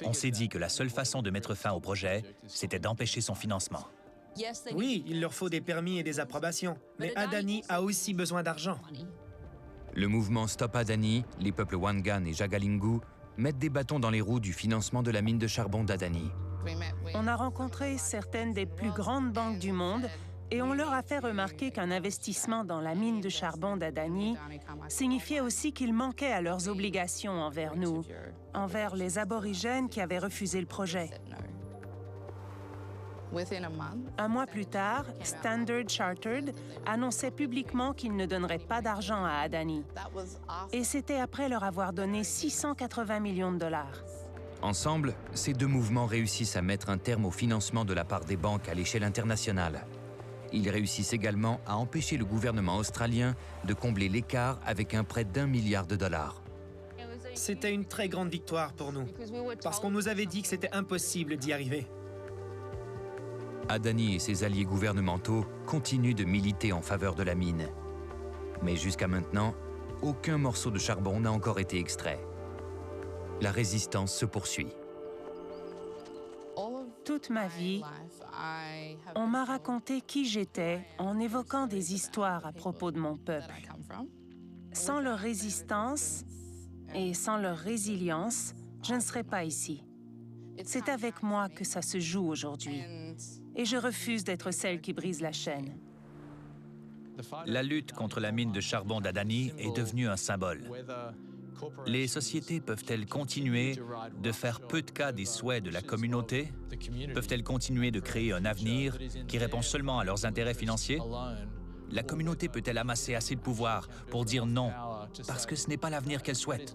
On s'est dit que la seule façon de mettre fin au projet, c'était d'empêcher son financement. Oui, il leur faut des permis et des approbations, mais Adani a aussi besoin d'argent. Le mouvement Stop Adani, les peuples Wangan et Jagalingou mettent des bâtons dans les roues du financement de la mine de charbon d'Adani. On a rencontré certaines des plus grandes banques du monde et on leur a fait remarquer qu'un investissement dans la mine de charbon d'Adani signifiait aussi qu'ils manquaient à leurs obligations envers nous, envers les aborigènes qui avaient refusé le projet. Un mois plus tard, Standard Chartered annonçait publiquement qu'ils ne donneraient pas d'argent à Adani. Et c'était après leur avoir donné 680 millions de dollars. Ensemble, ces deux mouvements réussissent à mettre un terme au financement de la part des banques à l'échelle internationale. Ils réussissent également à empêcher le gouvernement australien de combler l'écart avec un prêt d'1 milliard de dollars. C'était une très grande victoire pour nous, parce qu'on nous avait dit que c'était impossible d'y arriver. Adani et ses alliés gouvernementaux continuent de militer en faveur de la mine. Mais jusqu'à maintenant, aucun morceau de charbon n'a encore été extrait. La résistance se poursuit. Toute ma vie, on m'a raconté qui j'étais en évoquant des histoires à propos de mon peuple. Sans leur résistance et sans leur résilience, je ne serais pas ici. C'est avec moi que ça se joue aujourd'hui. Et je refuse d'être celle qui brise la chaîne. La lutte contre la mine de charbon d'Adani est devenue un symbole. Les sociétés peuvent-elles continuer de faire peu de cas des souhaits de la communauté? Peuvent-elles continuer de créer un avenir qui répond seulement à leurs intérêts financiers? La communauté peut-elle amasser assez de pouvoir pour dire non, parce que ce n'est pas l'avenir qu'elle souhaite?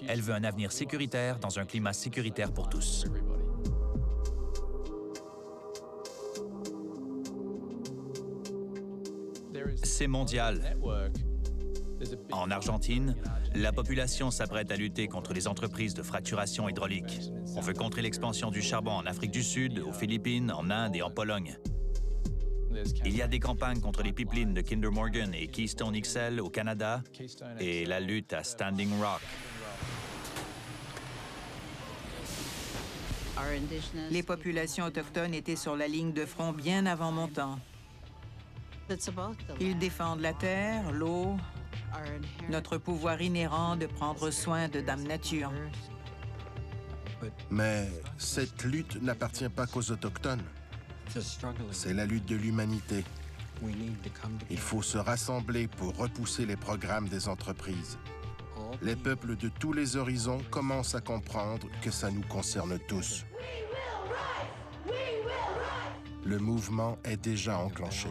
Elle veut un avenir sécuritaire dans un climat sécuritaire pour tous. C'est mondial. En Argentine, la population s'apprête à lutter contre les entreprises de fracturation hydraulique. On veut contrer l'expansion du charbon en Afrique du Sud, aux Philippines, en Inde et en Pologne. Il y a des campagnes contre les pipelines de Kinder Morgan et Keystone XL au Canada et la lutte à Standing Rock. Les populations autochtones étaient sur la ligne de front bien avant mon temps. Ils défendent la terre, l'eau, notre pouvoir inhérent de prendre soin de Dame Nature. Mais cette lutte n'appartient pas qu'aux Autochtones. C'est la lutte de l'humanité. Il faut se rassembler pour repousser les programmes des entreprises. Les peuples de tous les horizons commencent à comprendre que ça nous concerne tous. Le mouvement est déjà enclenché.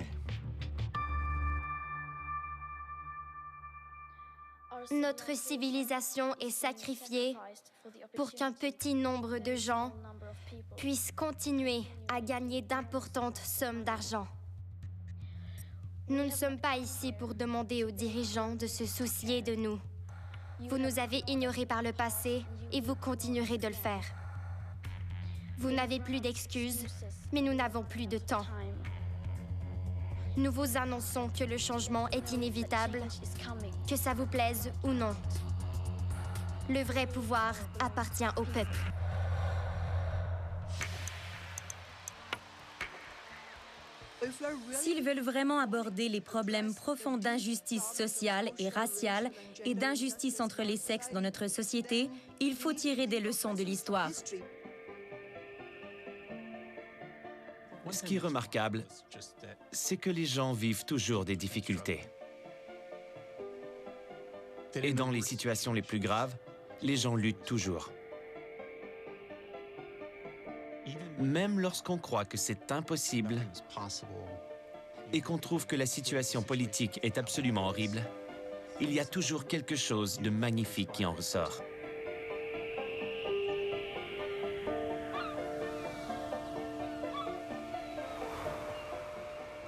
Notre civilisation est sacrifiée pour qu'un petit nombre de gens puissent continuer à gagner d'importantes sommes d'argent. Nous ne sommes pas ici pour demander aux dirigeants de se soucier de nous. Vous nous avez ignorés par le passé et vous continuerez de le faire. Vous n'avez plus d'excuses, mais nous n'avons plus de temps. Nous vous annonçons que le changement est inévitable, que ça vous plaise ou non. Le vrai pouvoir appartient au peuple. S'ils veulent vraiment aborder les problèmes profonds d'injustice sociale et raciale et d'injustice entre les sexes dans notre société, il faut tirer des leçons de l'histoire. Ce qui est remarquable, c'est que les gens vivent toujours des difficultés. Et dans les situations les plus graves, les gens luttent toujours. Même lorsqu'on croit que c'est impossible et qu'on trouve que la situation politique est absolument horrible, il y a toujours quelque chose de magnifique qui en ressort.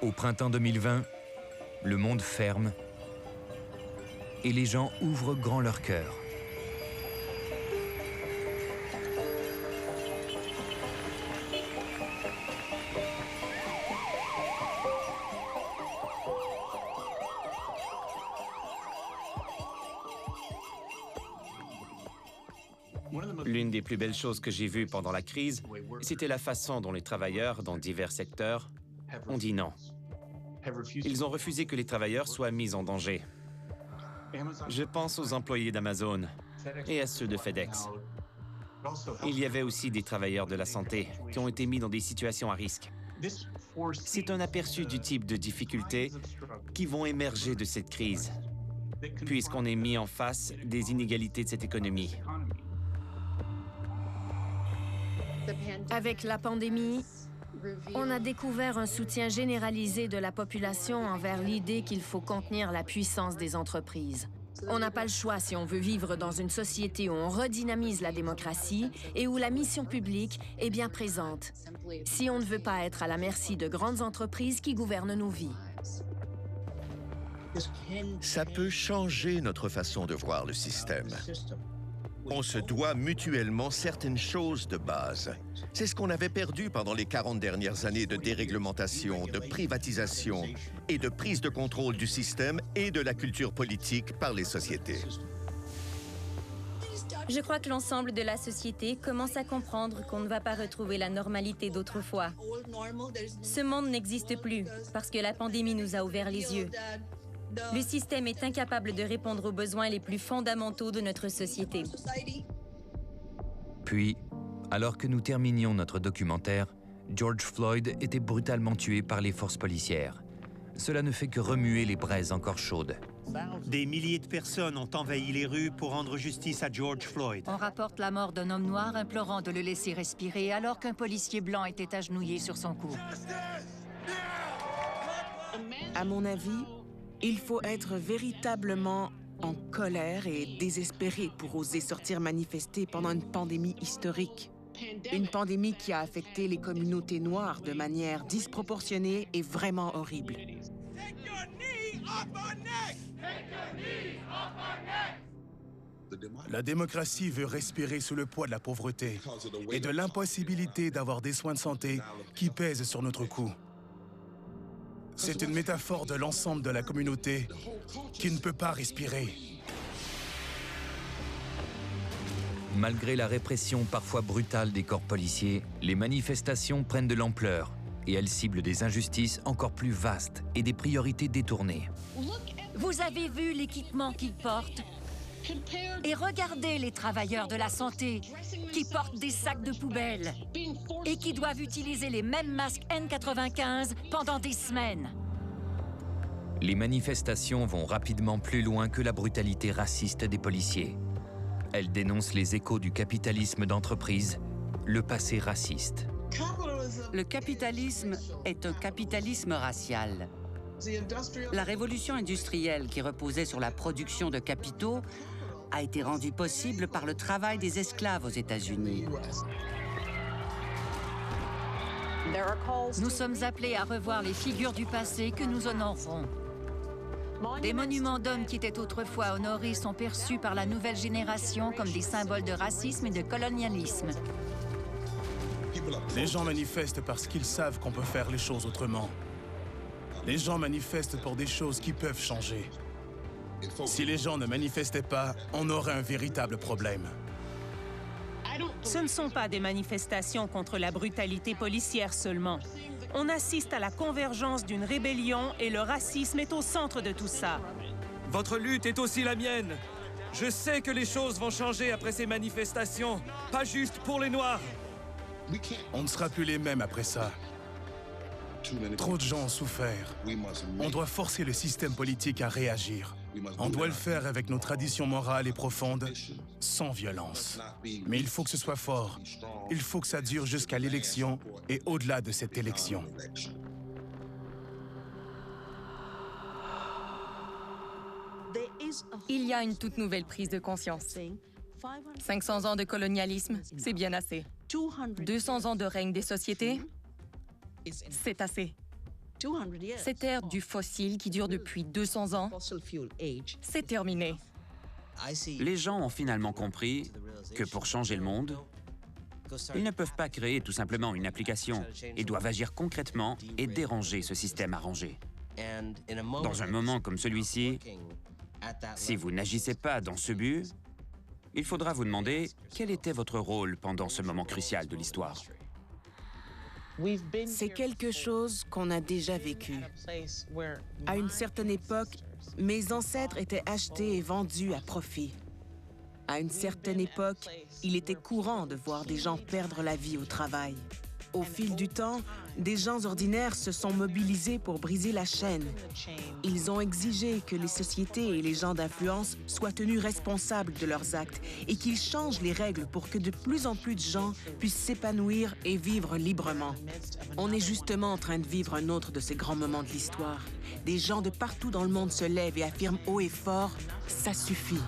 Au printemps 2020, le monde ferme et les gens ouvrent grand leur cœur. L'une des plus belles choses que j'ai vues pendant la crise, c'était la façon dont les travailleurs dans divers secteurs ont dit non. Ils ont refusé que les travailleurs soient mis en danger. Je pense aux employés d'Amazon et à ceux de FedEx. Il y avait aussi des travailleurs de la santé qui ont été mis dans des situations à risque. C'est un aperçu du type de difficultés qui vont émerger de cette crise, puisqu'on est mis en face des inégalités de cette économie. Avec la pandémie, on a découvert un soutien généralisé de la population envers l'idée qu'il faut contenir la puissance des entreprises. On n'a pas le choix si on veut vivre dans une société où on redynamise la démocratie et où la mission publique est bien présente, si on ne veut pas être à la merci de grandes entreprises qui gouvernent nos vies. Ça peut changer notre façon de voir le système. On se doit mutuellement certaines choses de base. C'est ce qu'on avait perdu pendant les 40 dernières années de déréglementation, de privatisation et de prise de contrôle du système et de la culture politique par les sociétés. Je crois que l'ensemble de la société commence à comprendre qu'on ne va pas retrouver la normalité d'autrefois. Ce monde n'existe plus parce que la pandémie nous a ouvert les yeux. Le système est incapable de répondre aux besoins les plus fondamentaux de notre société. Puis, alors que nous terminions notre documentaire, George Floyd était brutalement tué par les forces policières. Cela ne fait que remuer les braises encore chaudes. Des milliers de personnes ont envahi les rues pour rendre justice à George Floyd. On rapporte la mort d'un homme noir implorant de le laisser respirer alors qu'un policier blanc était agenouillé sur son cou. À mon avis, il faut être véritablement en colère et désespéré pour oser sortir manifester pendant une pandémie historique. Une pandémie qui a affecté les communautés noires de manière disproportionnée et vraiment horrible. La démocratie veut respirer sous le poids de la pauvreté et de l'impossibilité d'avoir des soins de santé qui pèsent sur notre cou. C'est une métaphore de l'ensemble de la communauté qui ne peut pas respirer. Malgré la répression parfois brutale des corps policiers, les manifestations prennent de l'ampleur et elles ciblent des injustices encore plus vastes et des priorités détournées. Vous avez vu l'équipement qu'ils portent? Et regardez les travailleurs de la santé qui portent des sacs de poubelle et qui doivent utiliser les mêmes masques N95 pendant des semaines. Les manifestations vont rapidement plus loin que la brutalité raciste des policiers. Elles dénoncent les échos du capitalisme d'entreprise, le passé raciste. Le capitalisme est un capitalisme racial. La révolution industrielle qui reposait sur la production de capitaux a été rendue possible par le travail des esclaves aux États-Unis. Nous sommes appelés à revoir les figures du passé que nous honorons. Des monuments d'hommes qui étaient autrefois honorés sont perçus par la nouvelle génération comme des symboles de racisme et de colonialisme. Les gens manifestent parce qu'ils savent qu'on peut faire les choses autrement. Les gens manifestent pour des choses qui peuvent changer. Si les gens ne manifestaient pas, on aurait un véritable problème. Ce ne sont pas des manifestations contre la brutalité policière seulement. On assiste à la convergence d'une rébellion et le racisme est au centre de tout ça. Votre lutte est aussi la mienne. Je sais que les choses vont changer après ces manifestations, pas juste pour les Noirs. On ne sera plus les mêmes après ça. Trop de gens ont souffert. On doit forcer le système politique à réagir. On doit le faire avec nos traditions morales et profondes, sans violence. Mais il faut que ce soit fort. Il faut que ça dure jusqu'à l'élection et au-delà de cette élection. Il y a une toute nouvelle prise de conscience. 500 ans de colonialisme, c'est bien assez. 200 ans de règne des sociétés, c'est assez. Cette ère du fossile qui dure depuis 200 ans, c'est terminé. Les gens ont finalement compris que pour changer le monde, ils ne peuvent pas créer tout simplement une application et doivent agir concrètement et déranger ce système arrangé. Dans un moment comme celui-ci, si vous n'agissez pas dans ce but, il faudra vous demander quel était votre rôle pendant ce moment crucial de l'histoire. C'est quelque chose qu'on a déjà vécu. À une certaine époque, mes ancêtres étaient achetés et vendus à profit. À une certaine époque, il était courant de voir des gens perdre la vie au travail. Au fil du temps, des gens ordinaires se sont mobilisés pour briser la chaîne. Ils ont exigé que les sociétés et les gens d'influence soient tenus responsables de leurs actes et qu'ils changent les règles pour que de plus en plus de gens puissent s'épanouir et vivre librement. On est justement en train de vivre un autre de ces grands moments de l'histoire. Des gens de partout dans le monde se lèvent et affirment haut et fort « ça suffit ».